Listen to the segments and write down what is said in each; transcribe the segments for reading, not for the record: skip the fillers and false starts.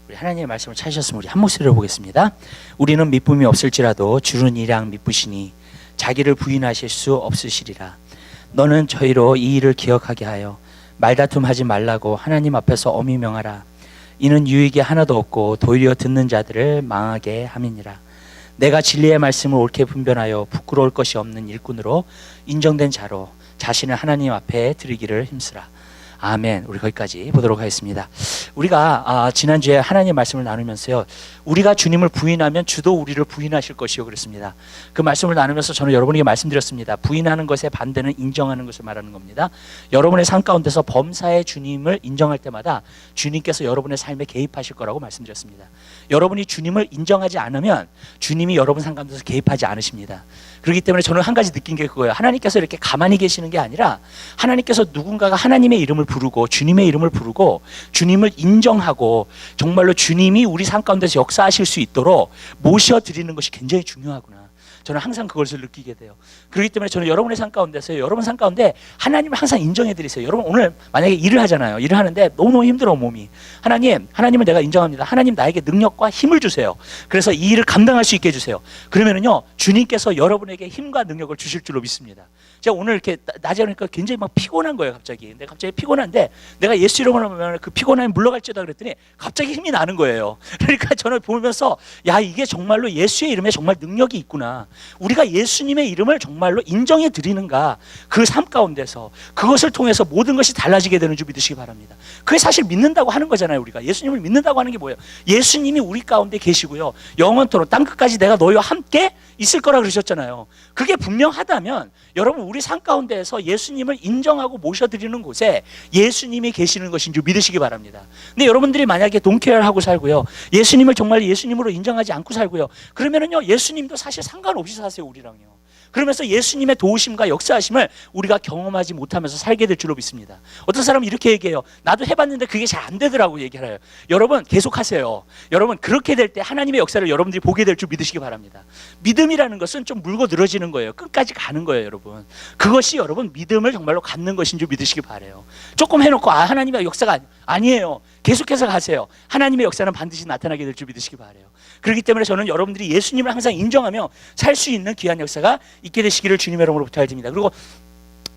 우리 하나님의 말씀을 찾으셨으면 우리 한 목소리로 보겠습니다. 우리는 미쁨이 없을지라도 주는 이랑 미쁘시니 자기를 부인하실 수 없으시리라. 너는 저희로 이 일을 기억하게 하여 말다툼하지 말라고 하나님 앞에서 엄히 명하라. 이는 유익이 하나도 없고 도리어 듣는 자들을 망하게 함이니라. 내가 진리의 말씀을 옳게 분별하여 부끄러울 것이 없는 일꾼으로 인정된 자로 자신을 하나님 앞에 드리기를 힘쓰라. 아멘. 우리 거기까지 보도록 하겠습니다. 우리가 지난주에 하나님의 말씀을 나누면서요, 우리가 주님을 부인하면 주도 우리를 부인하실 것이요 그랬습니다. 그 말씀을 나누면서 저는 여러분에게 말씀드렸습니다. 부인하는 것의 반대는 인정하는 것을 말하는 겁니다. 여러분의 삶 가운데서 범사의 주님을 인정할 때마다 주님께서 여러분의 삶에 개입하실 거라고 말씀드렸습니다. 여러분이 주님을 인정하지 않으면 주님이 여러분 삶 가운데서 개입하지 않으십니다. 그렇기 때문에 저는 한 가지 느낀 게 그거예요. 하나님께서 이렇게 가만히 계시는 게 아니라 하나님께서 누군가가 하나님의 이름을 부르고 주님의 이름을 부르고 주님을 인정하고 정말로 주님이 우리 삶 가운데서 역사하실 수 있도록 모셔드리는 것이 굉장히 중요하구나. 저는 항상 그것을 느끼게 돼요. 그렇기 때문에 저는 여러분의 삶 가운데서 여러분 삶 가운데 하나님을 항상 인정해 드리세요. 여러분 오늘 만약에 일을 하잖아요. 일을 하는데 너무너무 힘들어 몸이. 하나님을 내가 인정합니다. 하나님 나에게 능력과 힘을 주세요. 그래서 이 일을 감당할 수 있게 해주세요. 그러면은요 주님께서 여러분에게 힘과 능력을 주실 줄로 믿습니다. 제가 오늘 이렇게 낮에 오니까 굉장히 막 피곤한 거예요. 갑자기 피곤한데 내가 예수 이름으로 하면 그 피곤함이 물러갈지다 그랬더니 갑자기 힘이 나는 거예요. 그러니까 저는 보면서 야, 이게 정말로 예수의 이름에 정말 능력이 있구나. 우리가 예수님의 이름을 정말로 인정해 드리는가, 그 삶 가운데서 그것을 통해서 모든 것이 달라지게 되는 줄 믿으시기 바랍니다. 그게 사실 믿는다고 하는 거잖아요. 우리가 예수님을 믿는다고 하는 게 뭐예요? 예수님이 우리 가운데 계시고요, 영원토록 땅끝까지 내가 너희와 함께 있을 거라 그러셨잖아요. 그게 분명하다면 여러분 우리 삶 가운데에서 예수님을 인정하고 모셔드리는 곳에 예수님이 계시는 것인 줄 믿으시기 바랍니다. 근데 여러분들이 만약에 동케어하고 살고요, 예수님을 정말 예수님으로 인정하지 않고 살고요, 그러면은요 예수님도 사실 상관없이 사세요. 우리랑요. 그러면서 예수님의 도우심과 역사하심을 우리가 경험하지 못하면서 살게 될 줄로 믿습니다. 어떤 사람은 이렇게 얘기해요. 나도 해봤는데 그게 잘 안 되더라고 얘기를 해요. 여러분 계속하세요. 여러분 그렇게 될 때 하나님의 역사를 여러분들이 보게 될 줄 믿으시기 바랍니다. 믿음이라는 것은 좀 물고 늘어지는 거예요. 끝까지 가는 거예요. 여러분 그것이 여러분 믿음을 정말로 갖는 것인 줄 믿으시기 바라요. 조금 해놓고 하나님의 역사가 아니에요. 계속해서 가세요. 하나님의 역사는 반드시 나타나게 될 줄 믿으시기 바라요. 그렇기 때문에 저는 여러분들이 예수님을 항상 인정하며 살 수 있는 귀한 역사가 있게 되시기를 주님의 이름으로 부탁드립니다. 그리고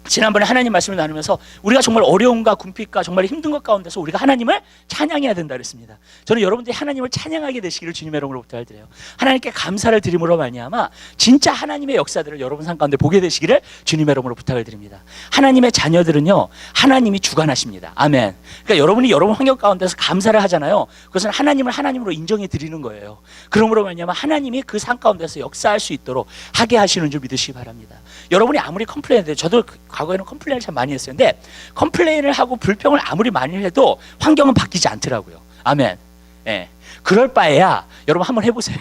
지난번에 하나님 말씀을 나누면서 우리가 정말 어려움과 궁핍과 정말 힘든 것 가운데서 우리가 하나님을 찬양해야 된다 그랬습니다. 저는 여러분들이 하나님을 찬양하게 되시기를 주님의 이름으로 부탁드려요. 하나님께 감사를 드림으로 말미암아 진짜 하나님의 역사들을 여러분 삶 가운데 보게 되시기를 주님의 이름으로 부탁을 드립니다. 하나님의 자녀들은요 하나님이 주관하십니다. 아멘. 그러니까 여러분이 여러분 환경 가운데서 감사를 하잖아요. 그것은 하나님을 하나님으로 인정해 드리는 거예요. 그러므로 말미암아 하나님이 그 삶 가운데서 역사할 수 있도록 하게 하시는 줄 믿으시기 바랍니다. 여러분이 아무리 컴플레인해도, 저도 과거에는 컴플레인을 참 많이 했어요. 근데 컴플레인을 하고 불평을 아무리 많이 해도 환경은 바뀌지 않더라고요. 아멘. 예. 그럴 바에야 여러분 한번 해보세요.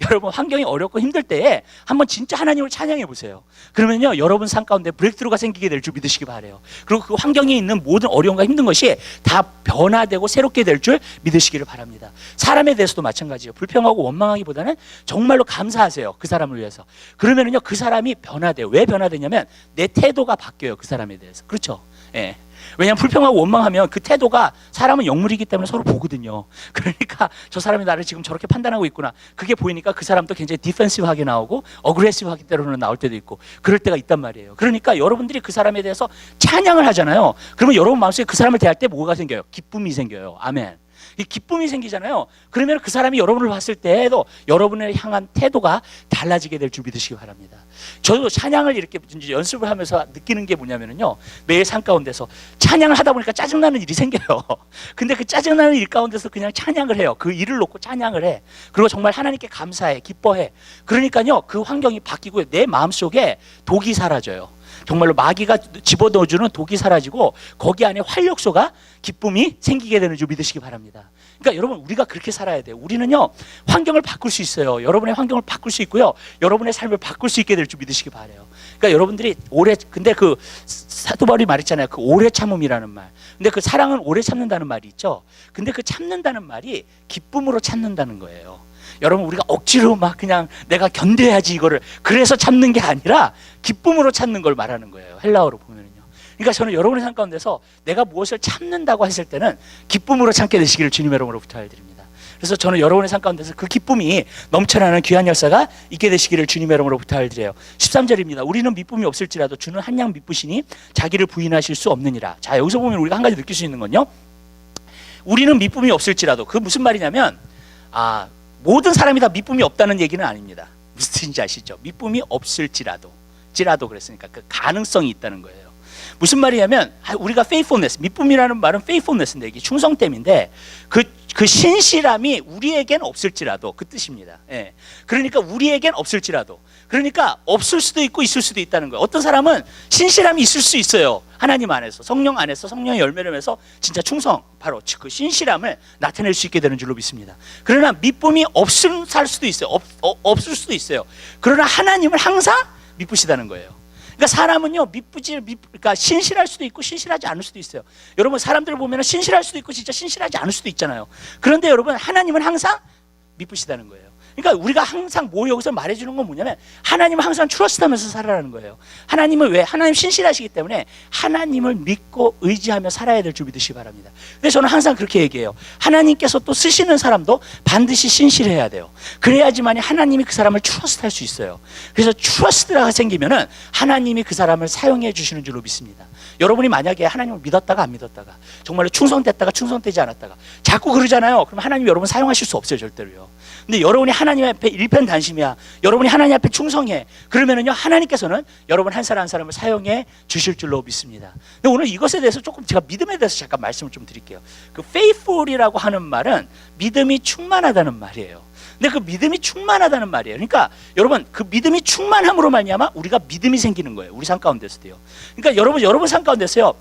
여러분 환경이 어렵고 힘들 때에 한번 진짜 하나님을 찬양해 보세요. 그러면요 여러분 삶 가운데 브레이크스루가 생기게 될 줄 믿으시기 바라요. 그리고 그 환경에 있는 모든 어려움과 힘든 것이 다 변화되고 새롭게 될 줄 믿으시기를 바랍니다. 사람에 대해서도 마찬가지예요. 불평하고 원망하기보다는 정말로 감사하세요. 그 사람을 위해서. 그러면은요 그 사람이 변화돼요. 왜 변화되냐면 내 태도가 바뀌어요. 그 사람에 대해서. 그렇죠? 예. 왜냐하면 불평하고 원망하면 그 태도가, 사람은 영물이기 때문에 서로 보거든요. 그러니까 저 사람이 나를 지금 저렇게 판단하고 있구나, 그게 보이니까 그 사람도 굉장히 디펜시브하게 나오고 어그레시브하게 때로는 나올 때도 있고 그럴 때가 있단 말이에요. 그러니까 여러분들이 그 사람에 대해서 찬양을 하잖아요. 그러면 여러분 마음속에 그 사람을 대할 때 뭐가 생겨요? 기쁨이 생겨요. 아멘. 이 기쁨이 생기잖아요. 그러면 그 사람이 여러분을 봤을 때에도 여러분을 향한 태도가 달라지게 될 줄 믿으시기 바랍니다. 저도 찬양을 이렇게 연습을 하면서 느끼는 게 뭐냐면요, 매일 삶 가운데서 찬양을 하다 보니까 짜증나는 일이 생겨요. 근데 그 짜증나는 일 가운데서 그냥 찬양을 해요. 그 일을 놓고 찬양을 해. 그리고 정말 하나님께 감사해, 기뻐해. 그러니까요 그 환경이 바뀌고 내 마음속에 독이 사라져요. 정말로 마귀가 집어넣어주는 독이 사라지고 거기 안에 활력소가, 기쁨이 생기게 되는 줄 믿으시기 바랍니다. 그러니까 여러분 우리가 그렇게 살아야 돼요. 우리는요 환경을 바꿀 수 있어요. 여러분의 환경을 바꿀 수 있고요, 여러분의 삶을 바꿀 수 있게 될 줄 믿으시기 바라요. 그러니까 여러분들이 근데 그 사도 바울이 말했잖아요. 그 오래 참음이라는 말. 근데 그 사랑은 오래 참는다는 말이 있죠. 근데 그 참는다는 말이 기쁨으로 참는다는 거예요. 여러분 우리가 억지로 막 그냥 내가 견뎌야지 이거를, 그래서 참는 게 아니라 기쁨으로 참는 걸 말하는 거예요. 헬라어로 보면은요. 그러니까 저는 여러분의 삶 가운데서 내가 무엇을 참는다고 했을 때는 기쁨으로 참게 되시기를 주님의 이름으로 부탁드립니다. 그래서 저는 여러분의 삶 가운데서 그 기쁨이 넘쳐나는 귀한 역사가 있게 되시기를 주님의 이름으로 부탁을 드려요. 13절입니다. 우리는 미쁨이 없을지라도 주는 한 양 미쁘시니 자기를 부인하실 수 없느니라. 자, 여기서 보면 우리가 한 가지 느낄 수 있는 건요, 우리는 미쁨이 없을지라도, 그 무슨 말이냐면 모든 사람이 다 미쁨이 없다는 얘기는 아닙니다. 무슨 뜻인지 아시죠? 미쁨이 없을지라도 그랬으니까 그 가능성이 있다는 거예요. 무슨 말이냐면 우리가 faithfulness, 미쁨이라는 말은 faithfulness인데 이게 충성됨인데 그 신실함이 우리에겐 없을지라도 그 뜻입니다. 예. 그러니까 우리에겐 없을지라도, 그러니까 없을 수도 있고 있을 수도 있다는 거예요. 어떤 사람은 신실함이 있을 수 있어요. 하나님 안에서, 성령 안에서, 성령의 열매를 해서 진짜 충성, 바로 그 신실함을 나타낼 수 있게 되는 줄로 믿습니다. 그러나 미쁨이 없을 수도 있어요. 없을 수도 있어요. 그러나 하나님을 항상 미쁘시다는 거예요. 그러니까 사람은요, 그러니까 신실할 수도 있고 신실하지 않을 수도 있어요. 여러분, 사람들을 보면 신실할 수도 있고 진짜 신실하지 않을 수도 있잖아요. 그런데 여러분, 하나님은 항상 미쁘시다는 거예요. 그러니까 우리가 항상 여기서 말해주는 건 뭐냐면 하나님을 항상 트러스트하면서 살아라는 거예요. 하나님을 왜? 하나님 신실하시기 때문에 하나님을 믿고 의지하며 살아야 될 줄 믿으시기 바랍니다. 근데 저는 항상 그렇게 얘기해요. 하나님께서 또 쓰시는 사람도 반드시 신실해야 돼요. 그래야지만 하나님이 그 사람을 트러스트할 수 있어요. 그래서 트러스트가 생기면은 하나님이 그 사람을 사용해 주시는 줄로 믿습니다. 여러분이 만약에 하나님을 믿었다가 안 믿었다가, 정말로 충성됐다가 충성되지 않았다가 자꾸 그러잖아요. 그럼 하나님이 여러분 사용하실 수 없어요, 절대로요. 근데 여러분이 하나님 앞에 일편단심이야, 여러분이 하나님 앞에 충성해, 그러면은요, 하나님께서는 여러분 한 사람 한 사람을 사용해 주실 줄로 믿습니다. 근데 오늘 이것에 대해서 조금 제가 믿음에 대해서 잠깐 말씀을 좀 드릴게요. 그 faithful이라고 하는 말은 믿음이 충만하다는 말이에요. 근데 그 믿음이 충만하다는 말이에요. 그러니까 여러분, 그 믿음이 충만함으로 말미암아 우리가 믿음이 생기는 거예요. 우리 삶 가운데서도요. 그러니까 여러분 삶 가운데서요,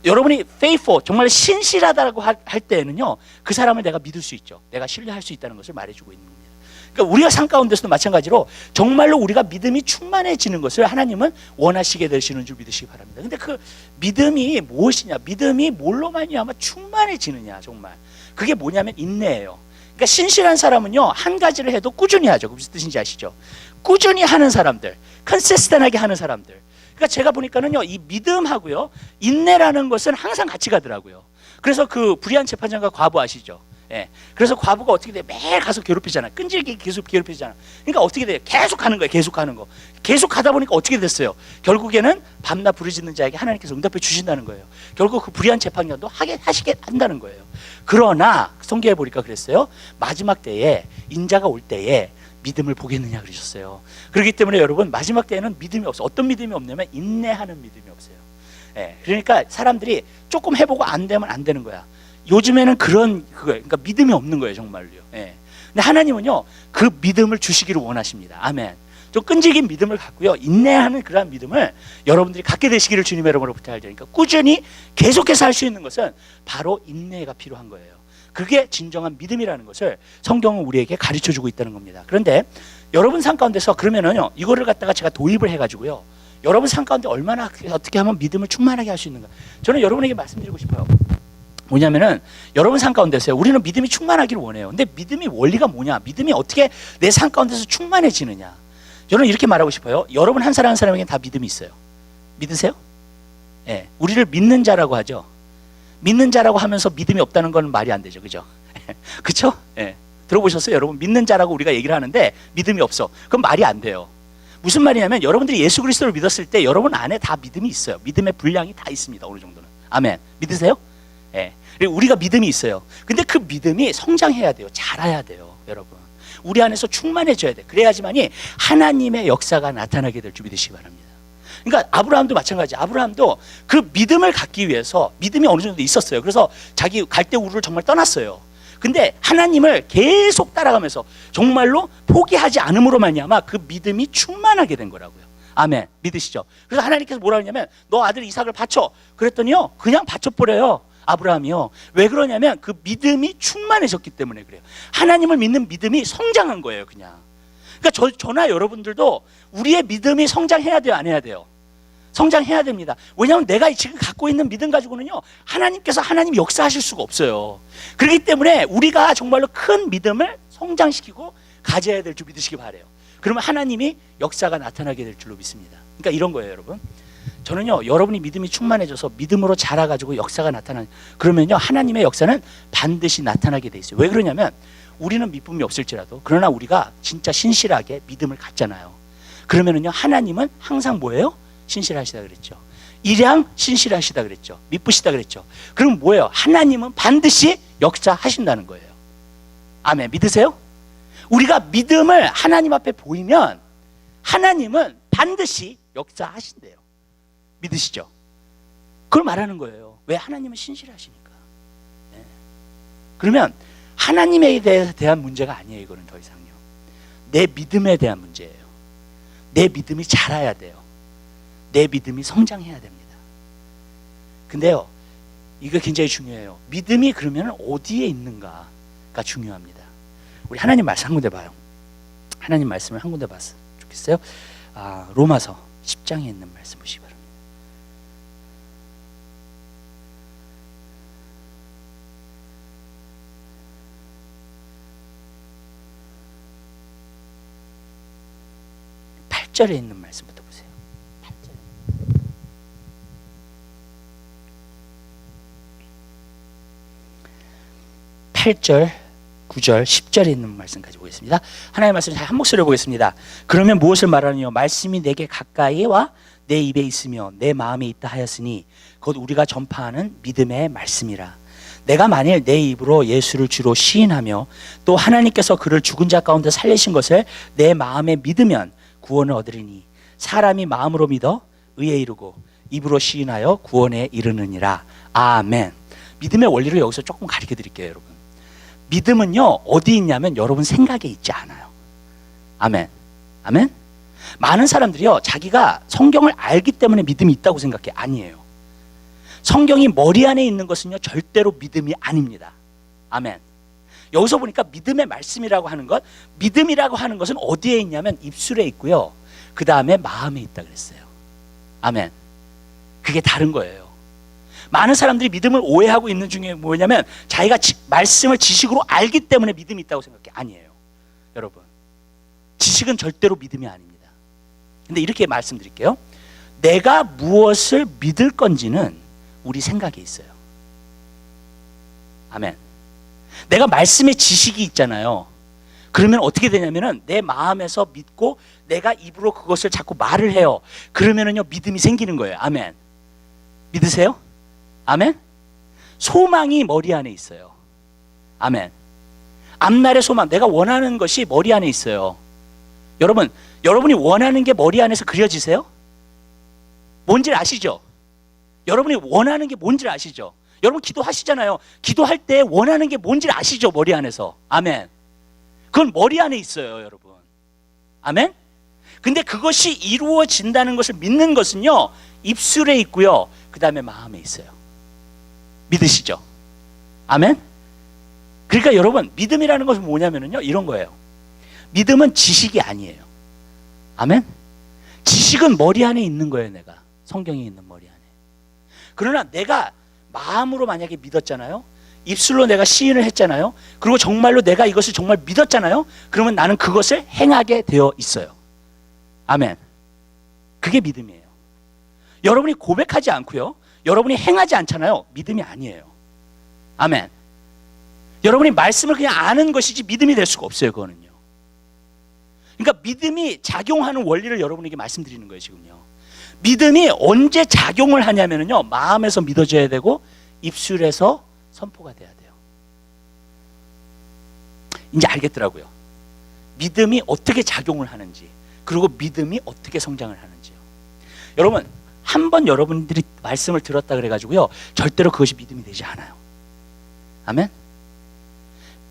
여러분이 faithful, 정말 신실하다고 할 때에는요, 그 사람을 내가 믿을 수 있죠. 내가 신뢰할 수 있다는 것을 말해주고 있는 겁니다. 그러니까 우리가 삶 가운데서도 마찬가지로 정말로 우리가 믿음이 충만해지는 것을 하나님은 원하시게 되시는 줄 믿으시기 바랍니다. 근데 그 믿음이 무엇이냐, 믿음이 뭘로 말미암아 충만해지느냐, 정말 그게 뭐냐면 인내예요. 그러니까 신실한 사람은요, 한 가지를 해도 꾸준히 하죠. 무슨 뜻인지 아시죠? 꾸준히 하는 사람들, 컨시스턴하게 하는 사람들. 그러니까 제가 보니까는요, 이 믿음하고요, 인내라는 것은 항상 같이 가더라고요. 그래서 그 불의한 재판장과 과부 아시죠? 예. 그래서 과부가 어떻게 돼? 매일 가서 괴롭히잖아. 끈질기게 계속 괴롭히잖아. 그러니까 어떻게 돼요? 계속 하는 거예요. 계속 하는 거. 계속 가다 보니까 어떻게 됐어요? 결국에는 밤낮 부르짖는 자에게 하나님께서 응답해 주신다는 거예요. 결국 그 불의한 재판관도 하시게 한다는 거예요. 그러나 성경에 보니까 그랬어요. 마지막 때에, 인자가 올 때에 믿음을 보겠느냐 그러셨어요. 그렇기 때문에 여러분, 마지막 때에는 믿음이 없어요. 어떤 믿음이 없냐면 인내하는 믿음이 없어요. 예. 그러니까 사람들이 조금 해보고 안 되면 안 되는 거야. 요즘에는 그거예요. 그러니까 믿음이 없는 거예요, 정말로요. 예. 근데 하나님은요, 그 믿음을 주시기를 원하십니다. 아멘. 좀 끈질긴 믿음을 갖고요, 인내하는 그러한 믿음을 여러분들이 갖게 되시기를 주님의 이름으로 부탁을 드리니까, 꾸준히 계속해서 할 수 있는 것은 바로 인내가 필요한 거예요. 그게 진정한 믿음이라는 것을 성경은 우리에게 가르쳐주고 있다는 겁니다. 그런데 여러분 삶 가운데서 그러면은요, 이거를 갖다가 제가 도입을 해가지고요, 여러분 삶 가운데 얼마나 어떻게 하면 믿음을 충만하게 할 수 있는가, 저는 여러분에게 말씀드리고 싶어요. 뭐냐면은 여러분 삶 가운데서요, 우리는 믿음이 충만하기를 원해요. 근데 믿음이 원리가 뭐냐, 믿음이 어떻게 내 삶 가운데서 충만해지느냐, 저는 이렇게 말하고 싶어요. 여러분 한 사람 한 사람에게 다 믿음이 있어요. 믿으세요? 예, 우리를 믿는 자라고 하죠. 믿는 자라고 하면서 믿음이 없다는 건 말이 안 되죠, 그죠? 그렇죠? 예, 들어보셨어요? 여러분, 믿는 자라고 우리가 얘기를 하는데 믿음이 없어, 그럼 말이 안 돼요. 무슨 말이냐면 여러분들이 예수 그리스도를 믿었을 때 여러분 안에 다 믿음이 있어요. 믿음의 분량이 다 있습니다, 어느 정도는. 아멘. 믿으세요? 예. 우리가 믿음이 있어요. 근데 그 믿음이 성장해야 돼요. 자라야 돼요, 여러분. 우리 안에서 충만해져야 돼. 그래야지만이 하나님의 역사가 나타나게 될 줄 믿으시기 바랍니다. 그러니까 아브라함도 마찬가지. 아브라함도 그 믿음을 갖기 위해서 믿음이 어느 정도 있었어요. 그래서 자기 갈대 우르를 정말 떠났어요. 근데 하나님을 계속 따라가면서 정말로 포기하지 않음으로 말미암아 그 믿음이 충만하게 된 거라고요. 아멘. 믿으시죠? 그래서 하나님께서 뭐라 하냐면 너 아들 이삭을 바쳐. 그랬더니요, 그냥 바쳐버려요, 아브라함이요. 왜 그러냐면 그 믿음이 충만해졌기 때문에 그래요. 하나님을 믿는 믿음이 성장한 거예요, 그냥. 그러니까 저나 여러분들도 우리의 믿음이 성장해야 돼요, 안 해야 돼요? 성장해야 됩니다. 왜냐하면 내가 지금 갖고 있는 믿음 가지고는요, 하나님께서 하나님 역사하실 수가 없어요. 그렇기 때문에 우리가 정말로 큰 믿음을 성장시키고 가져야 될 줄 믿으시기 바라요. 그러면 하나님이 역사가 나타나게 될 줄로 믿습니다. 그러니까 이런 거예요, 여러분. 저는요, 여러분이 믿음이 충만해져서 믿음으로 자라가지고 역사가 나타나는, 그러면요, 하나님의 역사는 반드시 나타나게 돼 있어요. 왜 그러냐면 우리는 믿음이 없을지라도 그러나 우리가 진짜 신실하게 믿음을 갖잖아요. 그러면은요, 하나님은 항상 뭐예요? 신실하시다 그랬죠. 일양 신실하시다 그랬죠. 믿으시다 그랬죠. 그럼 뭐예요? 하나님은 반드시 역사하신다는 거예요. 아멘. 믿으세요? 우리가 믿음을 하나님 앞에 보이면 하나님은 반드시 역사하신대요. 믿으시죠? 그걸 말하는 거예요. 왜? 하나님은 신실하시니까. 네. 그러면 하나님에 대한 문제가 아니에요. 이거는 더 이상요. 내 믿음에 대한 문제예요. 내 믿음이 자라야 돼요. 내 믿음이 성장해야 됩니다. 근데요, 이거 굉장히 중요해요. 믿음이 그러면 어디에 있는가가 중요합니다. 우리 하나님 말씀 한 군데 봐요. 하나님 말씀을 한 군데 봤으면 좋겠어요. 로마서 10장에 있는 말씀 보시기 바랍니다. 절에 있는 말씀부터 보세요. 8절, 9절, 10절에 있는 말씀까지 보겠습니다. 하나님의 말씀을 한 목소리로 보겠습니다. 그러면 무엇을 말하느냐? 말씀이 내게 가까이와 내 입에 있으며 내 마음에 있다 하였으니 곧 우리가 전파하는 믿음의 말씀이라. 내가 만일 내 입으로 예수를 주로 시인하며 또 하나님께서 그를 죽은 자 가운데 살리신 것을 내 마음에 믿으면 구원을 얻으리니 사람이 마음으로 믿어 의에 이르고 입으로 시인하여 구원에 이르느니라. 아멘. 믿음의 원리를 여기서 조금 가르쳐 드릴게요, 여러분. 믿음은요, 어디 있냐면 여러분 생각에 있지 않아요. 아멘. 아멘. 많은 사람들이요, 자기가 성경을 알기 때문에 믿음이 있다고 생각해. 아니에요. 성경이 머리 안에 있는 것은요, 절대로 믿음이 아닙니다. 아멘. 여기서 보니까 믿음의 말씀이라고 하는 것, 믿음이라고 하는 것은 어디에 있냐면 입술에 있고요, 그 다음에 마음에 있다 그랬어요. 아멘. 그게 다른 거예요. 많은 사람들이 믿음을 오해하고 있는 중에 뭐냐면 자기가 말씀을 지식으로 알기 때문에 믿음이 있다고 생각해. 아니에요. 여러분, 지식은 절대로 믿음이 아닙니다. 근데 이렇게 말씀드릴게요. 내가 무엇을 믿을 건지는 우리 생각에 있어요. 아멘. 내가 말씀의 지식이 있잖아요. 그러면 어떻게 되냐면은 내 마음에서 믿고 내가 입으로 그것을 자꾸 말을 해요. 그러면은요, 믿음이 생기는 거예요. 아멘. 믿으세요? 아멘. 소망이 머리 안에 있어요. 아멘. 앞날의 소망, 내가 원하는 것이 머리 안에 있어요. 여러분, 여러분이 원하는 게 머리 안에서 그려지세요? 뭔지 아시죠? 여러분이 원하는 게 뭔지 아시죠? 여러분 기도하시잖아요. 기도할 때 원하는 게 뭔지 아시죠? 머리 안에서. 아멘. 그건 머리 안에 있어요, 여러분. 아멘. 근데 그것이 이루어진다는 것을 믿는 것은요, 입술에 있고요, 그 다음에 마음에 있어요. 믿으시죠? 아멘. 그러니까 여러분, 믿음이라는 것은 뭐냐면요, 이런 거예요. 믿음은 지식이 아니에요. 아멘. 지식은 머리 안에 있는 거예요. 내가 성경에 있는 머리 안에. 그러나 내가 마음으로 만약에 믿었잖아요. 입술로 내가 시인을 했잖아요. 그리고 정말로 내가 이것을 정말 믿었잖아요. 그러면 나는 그것을 행하게 되어 있어요. 아멘. 그게 믿음이에요. 여러분이 고백하지 않고요, 여러분이 행하지 않잖아요. 믿음이 아니에요. 아멘. 여러분이 말씀을 그냥 아는 것이지 믿음이 될 수가 없어요. 그거는요. 그러니까 믿음이 작용하는 원리를 여러분에게 말씀드리는 거예요. 지금요. 믿음이 언제 작용을 하냐면요, 마음에서 믿어져야 되고 입술에서 선포가 돼야 돼요. 이제 알겠더라고요. 믿음이 어떻게 작용을 하는지, 그리고 믿음이 어떻게 성장을 하는지요. 여러분, 한번 여러분들이 말씀을 들었다 그래가지고요, 절대로 그것이 믿음이 되지 않아요. 아멘.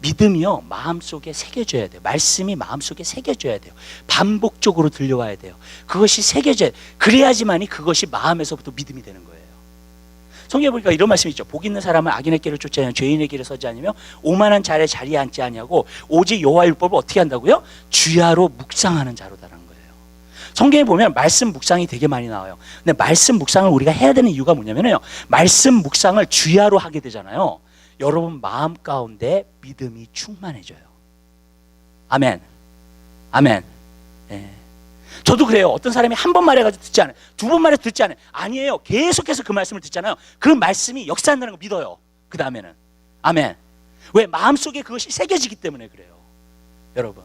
믿음이요, 마음속에 새겨져야 돼요. 말씀이 마음속에 새겨져야 돼요. 반복적으로 들려와야 돼요. 그것이 새겨져야 돼요. 그래야지만이 그것이 마음에서부터 믿음이 되는 거예요. 성경에 보니까 이런 말씀이 있죠. 복 있는 사람은 악인의 길을 쫓지 아니하며 죄인의 길을 서지 아니며 오만한 자의 자리에 앉지 아니하고 오직 여호와 율법을 어떻게 한다고요? 주야로 묵상하는 자로다라는 거예요. 성경에 보면 말씀 묵상이 되게 많이 나와요. 근데 말씀 묵상을 우리가 해야 되는 이유가 뭐냐면요, 말씀 묵상을 주야로 하게 되잖아요. 여러분 마음 가운데 믿음이 충만해져요. 아멘. 아멘. 네. 저도 그래요. 어떤 사람이 한 번 말해가지고 듣지 않아요. 두 번 말해서 듣지 않아요. 아니에요. 계속해서 그 말씀을 듣잖아요. 그 말씀이 역사한다는 거 믿어요. 그 다음에는. 아멘. 왜? 마음속에 그것이 새겨지기 때문에 그래요. 여러분,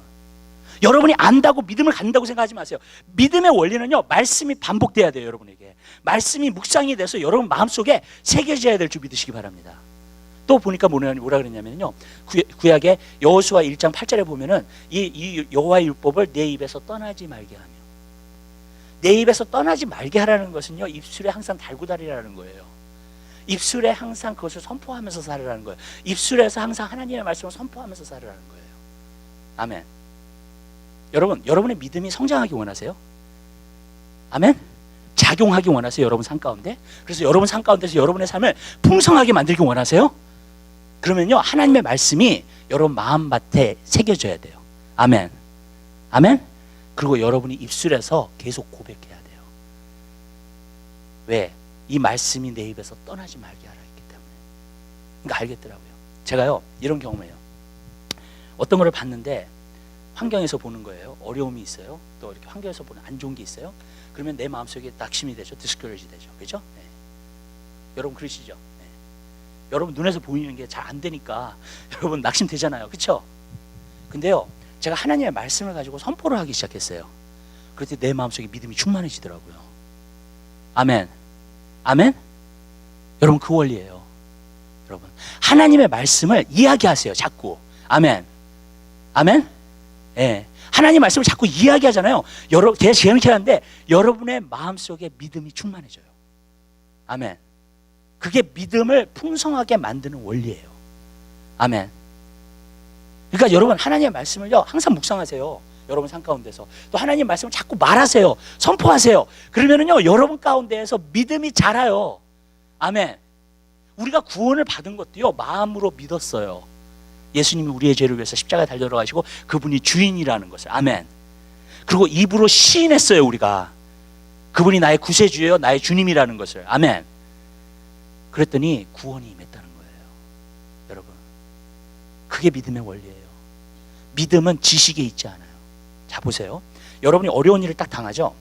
여러분이 안다고 믿음을 갖는다고 생각하지 마세요. 믿음의 원리는요, 말씀이 반복돼야 돼요. 여러분에게 말씀이 묵상이 돼서 여러분 마음속에 새겨져야 될 줄 믿으시기 바랍니다. 또 보니까 뭐라 그랬냐면요, 구약의 여호수아 1장 8절에 보면은 이 여호와의 율법을 내 입에서 떠나지 말게 하며, 내 입에서 떠나지 말게 하라는 것은요, 입술에 항상 달고 다니라는 거예요. 입술에 항상 그것을 선포하면서 살으라는 거예요. 입술에서 항상 하나님의 말씀을 선포하면서 살으라는 거예요. 아멘. 여러분, 여러분의 믿음이 성장하기 원하세요? 아멘. 작용하기 원하세요? 여러분 삶 가운데? 그래서 여러분 삶 가운데서 여러분의 삶을 풍성하게 만들기 원하세요? 그러면요, 하나님의 말씀이 여러분 마음밭에 새겨져야 돼요. 아멘. 아멘. 그리고 여러분이 입술에서 계속 고백해야 돼요. 왜? 이 말씀이 내 입에서 떠나지 말게 하라 했기 때문에. 그러니까 알겠더라고요. 제가요, 이런 경험이에요. 어떤 거를 봤는데 환경에서 보는 거예요. 어려움이 있어요. 또 이렇게 환경에서 보는 안 좋은 게 있어요. 그러면 내 마음속에 낙심이 되죠. 디스커리지 되죠. 그렇죠? 네. 여러분 그러시죠? 네. 여러분 눈에서 보이는 게 잘 안 되니까 여러분 낙심 되잖아요. 그렇죠? 근데요, 제가 하나님의 말씀을 가지고 선포를 하기 시작했어요. 그럴 때 내 마음속에 믿음이 충만해지더라고요. 아멘. 아멘. 여러분 그 원리예요. 여러분 하나님의 말씀을 이야기하세요. 자꾸. 아멘. 아멘. 예. 하나님 말씀을 자꾸 이야기하잖아요. 제가 이렇게 하는데 여러분의 마음속에 믿음이 충만해져요. 아멘. 그게 믿음을 풍성하게 만드는 원리예요. 아멘. 그러니까 여러분 하나님의 말씀을요, 항상 묵상하세요. 여러분 삶 가운데서 또 하나님 말씀을 자꾸 말하세요. 선포하세요. 그러면은요, 여러분 가운데에서 믿음이 자라요. 아멘. 우리가 구원을 받은 것도요, 마음으로 믿었어요. 예수님이 우리의 죄를 위해서 십자가에 달려 들어가시고 그분이 주인이라는 것을. 아멘. 그리고 입으로 시인했어요. 우리가 그분이 나의 구세주예요, 나의 주님이라는 것을. 아멘. 그랬더니 구원이 임했다는 거예요. 여러분, 그게 믿음의 원리예요. 믿음은 지식에 있지 않아요. 자 보세요. 여러분이 어려운 일을 딱 당하죠.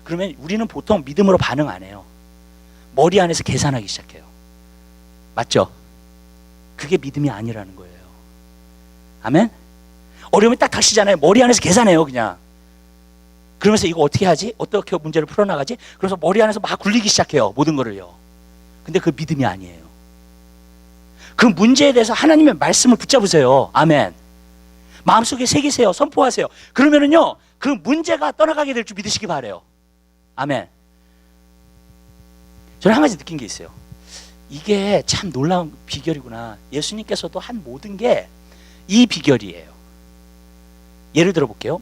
그러면 우리는 보통 믿음으로 반응 안 해요. 머리 안에서 계산하기 시작해요. 맞죠? 그게 믿음이 아니라는 거예요. 아멘? 어려움이 딱 닥치잖아요. 머리 안에서 계산해요, 그냥. 그러면서 이거 어떻게 하지? 어떻게 문제를 풀어나가지? 그래서 머리 안에서 막 굴리기 시작해요, 모든 거를요. 근데 그 믿음이 아니에요. 그 문제에 대해서 하나님의 말씀을 붙잡으세요. 아멘. 마음속에 새기세요. 선포하세요. 그러면은요, 그 문제가 떠나가게 될 줄 믿으시기 바라요. 아멘. 저는 한 가지 느낀 게 있어요. 이게 참 놀라운 비결이구나. 예수님께서도 한 모든 게 이 비결이에요. 예를 들어 볼게요.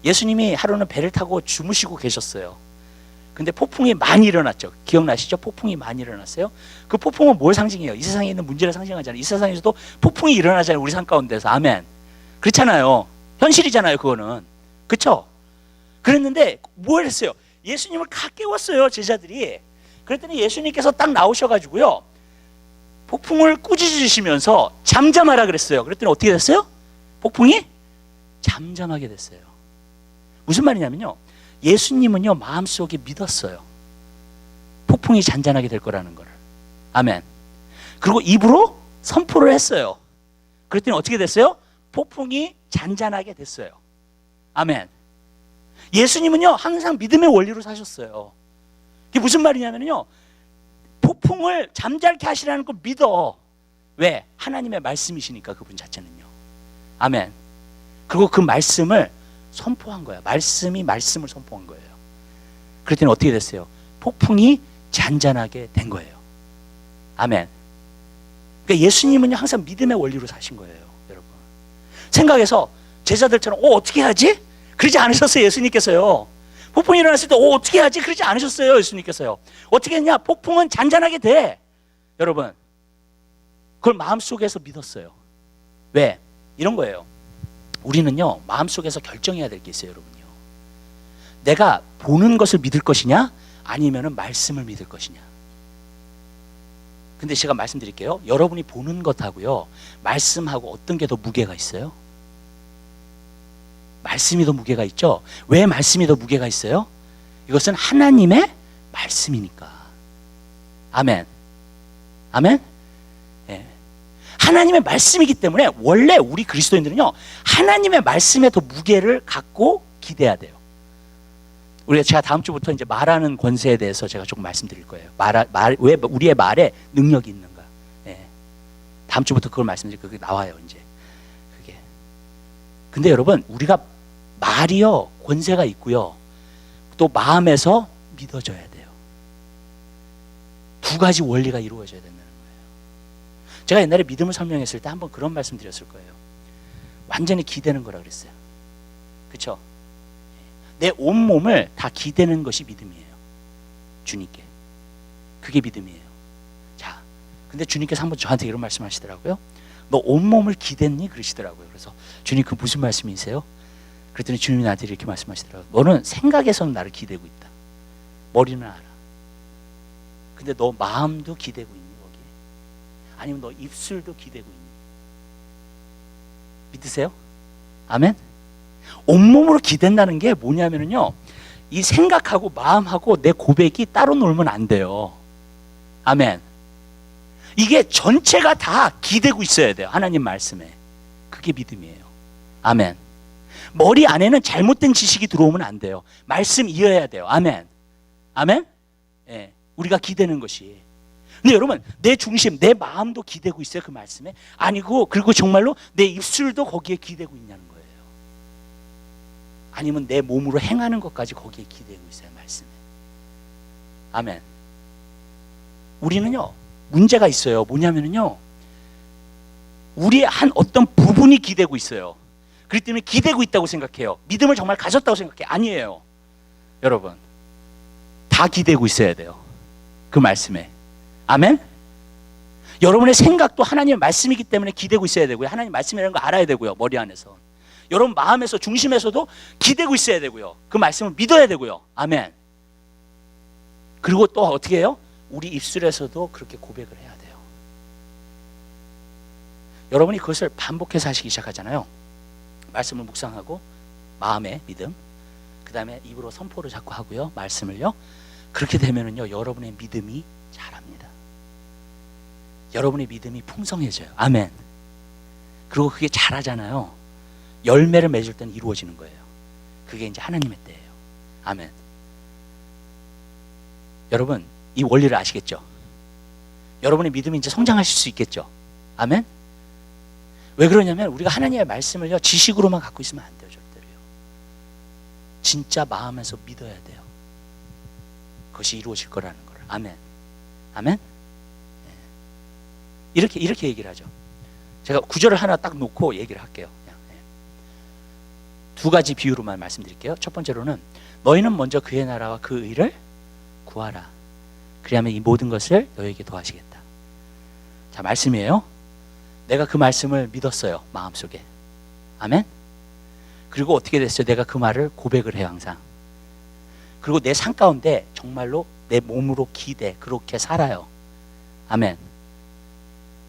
예수님이 하루는 배를 타고 주무시고 계셨어요. 근데 폭풍이 많이 일어났죠. 기억나시죠? 폭풍이 많이 일어났어요. 그 폭풍은 뭘 상징해요? 이 세상에 있는 문제를 상징하잖아요. 이 세상에서도 폭풍이 일어나잖아요, 우리 삶 가운데서. 아멘. 그렇잖아요. 현실이잖아요, 그거는. 그렇죠? 그랬는데 뭘 했어요? 예수님을 가 깨웠어요, 제자들이. 그랬더니 예수님께서 딱 나오셔가지고요, 폭풍을 꾸짖으시면서 잠잠하라 그랬어요. 그랬더니 어떻게 됐어요? 폭풍이 잠잠하게 됐어요. 무슨 말이냐면요, 예수님은요, 마음속에 믿었어요. 폭풍이 잔잔하게 될 거라는 걸. 아멘. 그리고 입으로 선포를 했어요. 그랬더니 어떻게 됐어요? 폭풍이 잔잔하게 됐어요. 아멘. 예수님은요, 항상 믿음의 원리로 사셨어요. 이게 무슨 말이냐면요, 폭풍을 잠잘케 하시라는 걸 믿어. 왜? 하나님의 말씀이시니까, 그분 자체는요. 아멘. 그리고 그 말씀을 선포한 거야. 말씀이 말씀을 선포한 거예요. 그랬더니 어떻게 됐어요? 폭풍이 잔잔하게 된 거예요. 아멘. 그러니까 예수님은요, 항상 믿음의 원리로 사신 거예요, 여러분. 생각해서 제자들처럼 어떻게 하지? 그러지 않으셨어요, 예수님께서요. 폭풍이 일어났을 때 어떻게 하지? 그러지 않으셨어요, 예수님께서요. 어떻게 했냐? 폭풍은 잔잔하게 돼. 여러분, 그걸 마음속에서 믿었어요. 왜? 이런 거예요. 우리는요, 마음속에서 결정해야 될 게 있어요, 여러분요. 내가 보는 것을 믿을 것이냐, 아니면은 말씀을 믿을 것이냐. 근데 제가 말씀드릴게요. 여러분이 보는 것하고요, 말씀하고 어떤 게 더 무게가 있어요? 말씀이 더 무게가 있죠. 왜 말씀이 더 무게가 있어요? 이것은 하나님의 말씀이니까. 아멘. 아멘. 예. 하나님의 말씀이기 때문에 원래 우리 그리스도인들은요, 하나님의 말씀에 더 무게를 갖고 기대해야 돼요. 제가 다음 주부터 이제 말하는 권세에 대해서 제가 조금 말씀드릴 거예요. 왜 우리의 말에 능력이 있는가. 예. 다음 주부터 그걸 말씀드릴 거예요. 그게 나와요, 이제. 그게. 근데 여러분, 우리가 말이요, 권세가 있고요, 또 마음에서 믿어져야 돼요. 두 가지 원리가 이루어져야 된다는 거예요. 제가 옛날에 믿음을 설명했을 때 한번 그런 말씀 드렸을 거예요. 완전히 기대는 거라 그랬어요. 그렇죠? 내 온몸을 다 기대는 것이 믿음이에요. 주님께. 그게 믿음이에요. 자, 근데 주님께서 한번 저한테 이런 말씀 하시더라고요. 너 온몸을 기댔니? 그러시더라고요. 그래서 주님, 그 무슨 말씀이세요? 그랬더니 주님이 나한테 이렇게 말씀하시더라고요. 너는 생각에서는 나를 기대고 있다. 머리는 알아. 근데 너 마음도 기대고 있니? 거기에? 아니면 너 입술도 기대고 있니? 믿으세요? 아멘? 온몸으로 기댄다는 게 뭐냐면요, 이 생각하고 마음하고 내 고백이 따로 놀면 안 돼요. 아멘. 이게 전체가 다 기대고 있어야 돼요. 하나님 말씀에. 그게 믿음이에요. 아멘. 머리 안에는 잘못된 지식이 들어오면 안 돼요. 말씀 이어야 돼요. 아멘. 아멘. 예, 우리가 기대는 것이. 근데 여러분, 내 중심, 내 마음도 기대고 있어요, 그 말씀에? 아니고, 그리고 정말로 내 입술도 거기에 기대고 있냐는 거예요. 아니면 내 몸으로 행하는 것까지 거기에 기대고 있어요, 말씀에. 아멘. 우리는요, 문제가 있어요. 뭐냐면요, 우리의 한 어떤 부분이 기대고 있어요. 그렇기 때문에 기대고 있다고 생각해요. 믿음을 정말 가졌다고 생각해요. 아니에요. 여러분, 다 기대고 있어야 돼요, 그 말씀에. 아멘. 여러분의 생각도 하나님의 말씀이기 때문에 기대고 있어야 되고요. 하나님 말씀이라는 거 알아야 되고요, 머리 안에서. 여러분 마음에서, 중심에서도 기대고 있어야 되고요. 그 말씀을 믿어야 되고요. 아멘. 그리고 또 어떻게 해요? 우리 입술에서도 그렇게 고백을 해야 돼요. 여러분이 그것을 반복해서 하시기 시작하잖아요. 말씀을 묵상하고 마음의 믿음, 그 다음에 입으로 선포를 자꾸 하고요, 말씀을요. 그렇게 되면은요, 여러분의 믿음이 자랍니다. 여러분의 믿음이 풍성해져요. 아멘. 그리고 그게 자라잖아요. 열매를 맺을 때는 이루어지는 거예요. 그게 이제 하나님의 때예요. 아멘. 여러분, 이 원리를 아시겠죠? 여러분의 믿음이 이제 성장하실 수 있겠죠? 아멘. 왜 그러냐면 우리가 하나님의 말씀을요, 지식으로만 갖고 있으면 안 돼요, 절대로요. 진짜 마음에서 믿어야 돼요. 그것이 이루어질 거라는 걸. 아멘. 아멘. 이렇게 얘기를 하죠. 제가 구절을 하나 딱 놓고 얘기를 할게요. 그냥. 두 가지 비유로만 말씀드릴게요. 첫 번째로는 너희는 먼저 그의 나라와 그 의를 구하라. 그리하면 이 모든 것을 너희에게 더하시겠다. 자, 말씀이에요. 내가 그 말씀을 믿었어요, 마음속에. 아멘. 그리고 어떻게 됐어요? 내가 그 말을 고백을 해요, 항상. 그리고 내 삶 가운데 정말로 내 몸으로 기대, 그렇게 살아요. 아멘.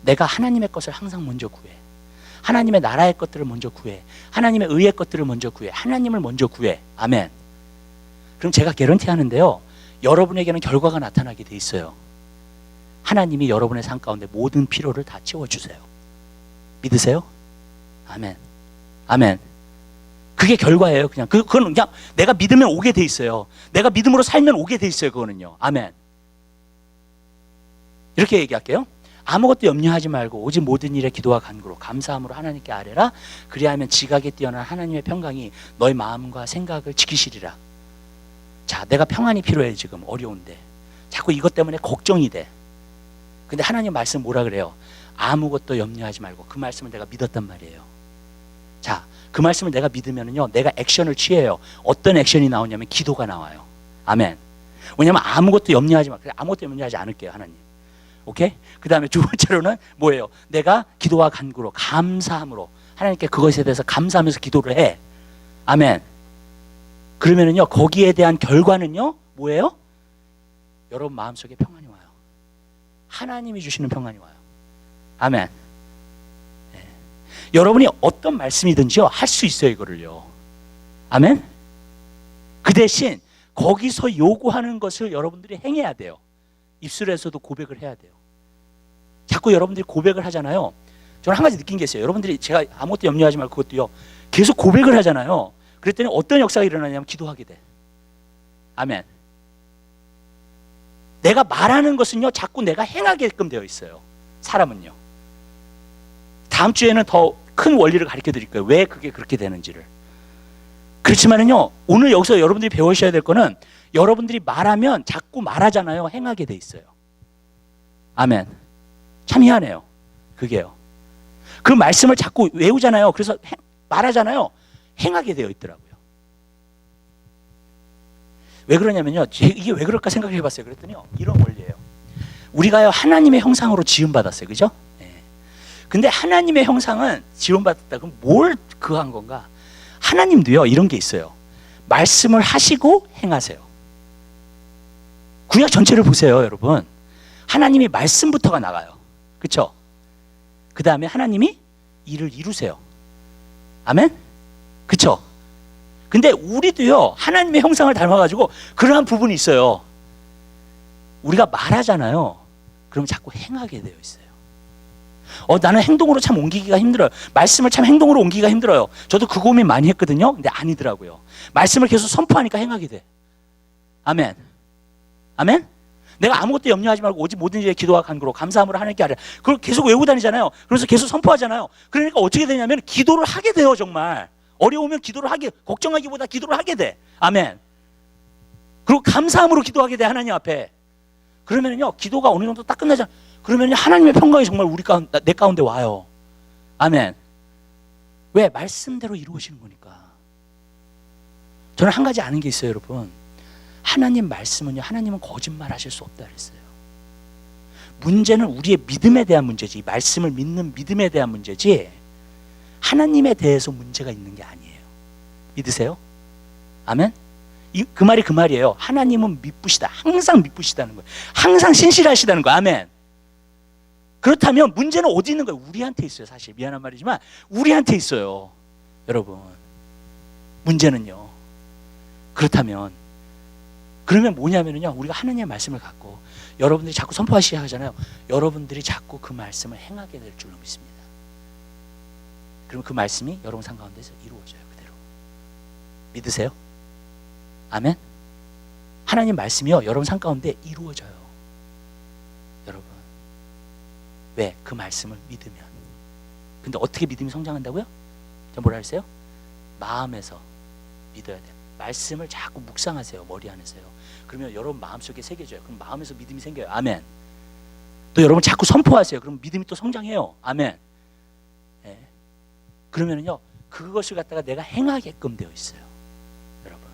내가 하나님의 것을 항상 먼저 구해. 하나님의 나라의 것들을 먼저 구해. 하나님의 의의 것들을 먼저 구해. 하나님을 먼저 구해. 아멘. 그럼 제가 개런티 하는데요, 여러분에게는 결과가 나타나게 돼 있어요. 하나님이 여러분의 삶 가운데 모든 필요를 다 채워주세요. 믿으세요? 아멘. 아멘. 그게 결과예요. 그건 그냥 내가 믿으면 오게 돼 있어요. 내가 믿음으로 살면 오게 돼 있어요. 그거는요. 아멘. 이렇게 얘기할게요. 아무것도 염려하지 말고 오직 모든 일에 기도와 간구로 감사함으로 하나님께 아뢰라. 그리하면 지각에 뛰어난 하나님의 평강이 너의 마음과 생각을 지키시리라. 자, 내가 평안이 필요해. 지금 어려운데 자꾸 이것 때문에 걱정이 돼. 근데 하나님 말씀 뭐라 그래요? 아무것도 염려하지 말고. 그 말씀을 내가 믿었단 말이에요. 자, 그 말씀을 내가 믿으면은요, 내가 액션을 취해요. 어떤 액션이 나오냐면 기도가 나와요. 아멘. 왜냐면 아무것도 염려하지 마. 그래, 아무것도 염려하지 않을게요, 하나님. 오케이? 그 다음에 두 번째로는 뭐예요? 내가 기도와 간구로 감사함으로 하나님께 그것에 대해서 감사하면서 기도를 해. 아멘. 그러면은요, 거기에 대한 결과는요, 뭐예요? 여러분 마음속에 평안이 와요. 하나님이 주시는 평안이 와요. 아멘. 네. 여러분이 어떤 말씀이든지요, 할 수 있어요, 이거를요. 아멘. 그 대신 거기서 요구하는 것을 여러분들이 행해야 돼요. 입술에서도 고백을 해야 돼요. 자꾸 여러분들이 고백을 하잖아요. 저는 한 가지 느낀 게 있어요. 여러분들이 제가 아무것도 염려하지 말고 그것도요. 계속 고백을 하잖아요. 그랬더니 어떤 역사가 일어나냐면 기도하게 돼. 아멘. 내가 말하는 것은요, 자꾸 내가 행하게끔 되어 있어요. 사람은요. 다음 주에는 더 큰 원리를 가르쳐 드릴 거예요. 왜 그게 그렇게 되는지를. 그렇지만은요, 오늘 여기서 여러분들이 배우셔야 될 거는 여러분들이 말하면 자꾸 말하잖아요. 행하게 돼 있어요. 아멘. 참 희한해요. 그게요. 그 말씀을 자꾸 외우잖아요. 그래서 말하잖아요. 행하게 되어 있더라고요. 왜 그러냐면요. 이게 왜 그럴까 생각해 봤어요. 그랬더니요. 이런 원리예요. 우리가요, 하나님의 형상으로 지음받았어요. 그죠? 네. 근데 하나님의 형상은 지음받았다. 그럼 뭘 그한 건가? 하나님도요, 이런 게 있어요. 말씀을 하시고 행하세요. 구약 전체를 보세요, 여러분. 하나님이 말씀부터가 나가요. 그렇죠? 그 다음에 하나님이 일을 이루세요. 아멘? 그렇죠? 근데 우리도요, 하나님의 형상을 닮아가지고 그러한 부분이 있어요. 우리가 말하잖아요. 그럼 자꾸 행하게 되어 있어요. 나는 행동으로 참 옮기기가 힘들어요. 말씀을 참 행동으로 옮기기가 힘들어요. 저도 그 고민 많이 했거든요. 근데 아니더라고요. 말씀을 계속 선포하니까 행하게 돼. 아멘. 아멘? 내가 아무것도 염려하지 말고 오직 모든 일에 기도와 간구로 감사함으로 하나님께 하라. 그걸 계속 외우고 다니잖아요. 그래서 계속 선포하잖아요. 그러니까 어떻게 되냐면 기도를 하게 돼요. 정말 어려우면 기도를 하게, 걱정하기보다 기도를 하게 돼. 아멘. 그리고 감사함으로 기도하게 돼. 하나님 앞에. 그러면요 기도가 어느 정도 딱 끝나잖아요. 그러면 하나님의 평강이 정말 내 가운데 와요. 아멘. 왜? 말씀대로 이루어지는 거니까. 저는 한 가지 아는 게 있어요, 여러분. 하나님 말씀은요, 하나님은 거짓말 하실 수 없다 그랬어요. 문제는 우리의 믿음에 대한 문제지, 말씀을 믿는 믿음에 대한 문제지, 하나님에 대해서 문제가 있는 게 아니에요. 믿으세요? 아멘? 그 말이 그 말이에요. 하나님은 미쁘시다. 항상 미쁘시다는 거예요. 항상 신실하시다는 거예요. 아멘. 그렇다면 문제는 어디 있는 거예요? 우리한테 있어요. 사실 미안한 말이지만 우리한테 있어요. 여러분, 문제는요. 그렇다면 그러면 뭐냐면요, 우리가 하나님의 말씀을 갖고 여러분들이 자꾸 선포하시게 하잖아요. 여러분들이 자꾸 그 말씀을 행하게 될 줄로 믿습니다. 그럼 그 말씀이 여러분 삶 가운데서 이루어져요. 그대로. 믿으세요? 아멘? 하나님 말씀이요, 여러분 삶 가운데 이루어져요. 여러분. 왜? 그 말씀을 믿으면. 근데 어떻게 믿음이 성장한다고요? 저 뭐라 그랬어요? 마음에서 믿어야 돼요. 말씀을 자꾸 묵상하세요. 머리 안에서요. 그러면 여러분 마음속에 새겨져요. 그럼 마음에서 믿음이 생겨요. 아멘. 또 여러분 자꾸 선포하세요. 그럼 믿음이 또 성장해요. 아멘. 네. 그러면요 그것을 갖다가 내가 행하게끔 되어 있어요. 여러분.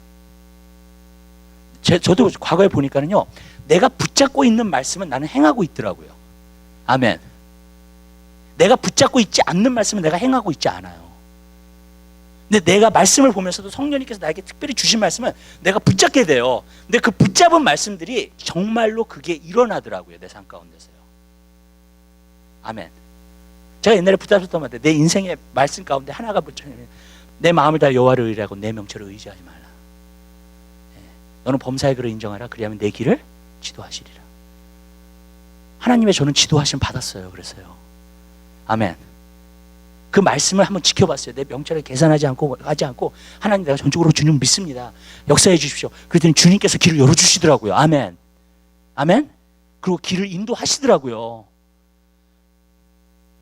저도 과거에 보니까는요, 내가 붙잡고 있는 말씀은 나는 행하고 있더라고요. 아멘. 내가 붙잡고 있지 않는 말씀은 내가 행하고 있지 않아요. 근데 내가 말씀을 보면서도 성령님께서 나에게 특별히 주신 말씀은 내가 붙잡게 돼요. 근데 그 붙잡은 말씀들이 정말로 그게 일어나더라고요. 내 삶 가운데서요. 아멘. 제가 옛날에 붙잡았던 말인데, 내 인생의 말씀 가운데 하나가 붙잡히면 내 마음을 다 여호와를 의뢰하고 내 명철을 의지하지 말라. 너는 범사의 그를 인정하라. 그리하면 내 길을 지도하시리라. 하나님의 저는 지도하심 받았어요. 그래서요. 아멘. 그 말씀을 한번 지켜봤어요. 내 명철을 계산하지 않고 하지 않고, 하나님 내가 전적으로 주님 믿습니다. 역사해 주십시오. 그랬더니 주님께서 길을 열어주시더라고요. 아멘. 아멘. 그리고 길을 인도하시더라고요.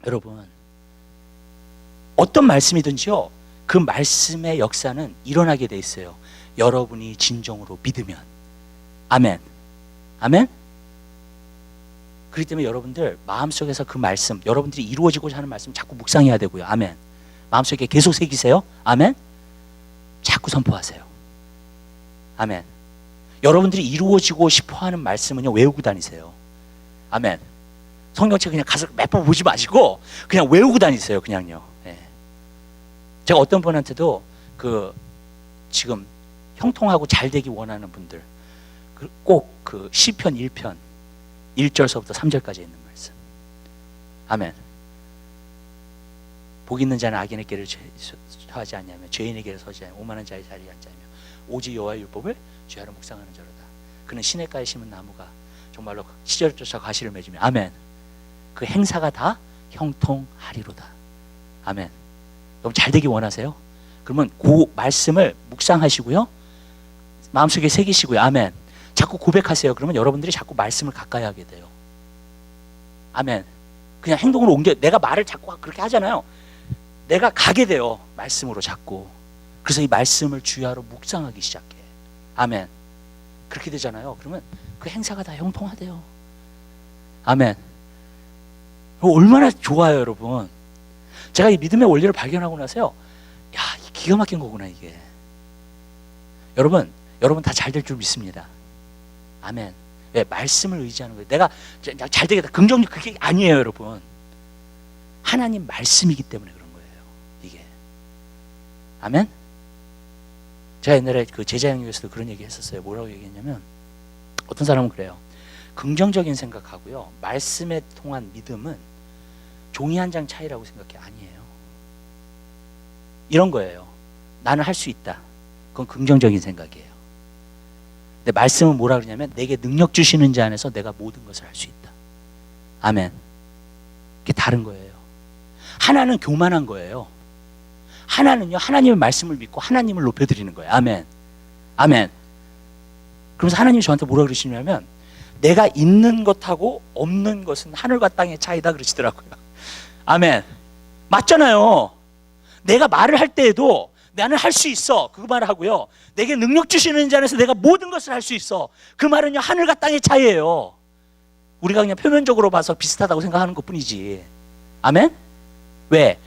여러분, 어떤 말씀이든지요, 그 말씀의 역사는 일어나게 돼 있어요. 여러분이 진정으로 믿으면. 아멘. 아멘. 그렇기 때문에 여러분들 마음속에서 그 말씀, 여러분들이 이루어지고자 하는 말씀 자꾸 묵상해야 되고요. 아멘. 마음속에 계속 새기세요. 아멘. 자꾸 선포하세요. 아멘. 여러분들이 이루어지고 싶어하는 말씀은요, 외우고 다니세요. 아멘. 성경책 그냥 가서 몇 번 보지 마시고 그냥 외우고 다니세요. 그냥요. 네. 제가 어떤 분한테도 지금 형통하고 잘 되기 원하는 분들 꼭 그 시편 1편 1절서부터 3절까지 있는 말씀. 아멘. 복 있는 자는 악인의 길을 처하지 아니하며 죄인의 길을 서지 아니하며 오만한 자의 자리에 앉지 아니하며 오직 여호와의 율법을 죄하러 묵상하는 자로다. 그는 시냇가에 심은 나무가 정말로 시절을 쫓아 가시를 맺으며. 아멘. 그 행사가 다 형통하리로다. 아멘. 여러분 잘 되기 원하세요? 그러면 그 말씀을 묵상하시고요, 마음속에 새기시고요. 아멘. 자꾸 고백하세요. 그러면 여러분들이 자꾸 말씀을 가까이 하게 돼요. 아멘. 그냥 행동으로 옮겨, 내가 말을 자꾸 그렇게 하잖아요. 내가 가게 돼요. 말씀으로 자꾸. 그래서 이 말씀을 주야로 묵상하기 시작해. 아멘. 그렇게 되잖아요. 그러면 그 행사가 다 형통하대요. 아멘. 얼마나 좋아요, 여러분. 제가 이 믿음의 원리를 발견하고 나서요, 야, 기가 막힌 거구나 이게. 여러분 다 잘 될 줄 믿습니다. 아멘. 왜? 말씀을 의지하는 거예요. 내가 잘 되겠다, 긍정적, 그게 아니에요, 여러분. 하나님 말씀이기 때문에 그런 거예요, 이게. 아멘. 제가 옛날에 그 제자형에서도 그런 얘기 했었어요. 뭐라고 얘기했냐면, 어떤 사람은 그래요. 긍정적인 생각하고요, 말씀에 통한 믿음은 종이 한 장 차이라고 생각해. 아니에요. 이런 거예요. 나는 할 수 있다. 그건 긍정적인 생각이에요. 근데 말씀은 뭐라 그러냐면, 내게 능력 주시는 자 안에서 내가 모든 것을 할 수 있다. 아멘. 그게 다른 거예요. 하나는 교만한 거예요. 하나는요, 하나님의 말씀을 믿고 하나님을 높여드리는 거예요. 아멘. 아멘. 그러면서 하나님이 저한테 뭐라 그러시냐면, 내가 있는 것하고 없는 것은 하늘과 땅의 차이다 그러시더라고요. 아멘. 맞잖아요. 내가 말을 할 때에도 나는 할 수 있어, 그 말을 하고요, 내게 능력 주시는 자 안에서 내가 모든 것을 할 수 있어, 그 말은요 하늘과 땅의 차이예요. 우리가 그냥 표면적으로 봐서 비슷하다고 생각하는 것뿐이지. 아멘. 왜?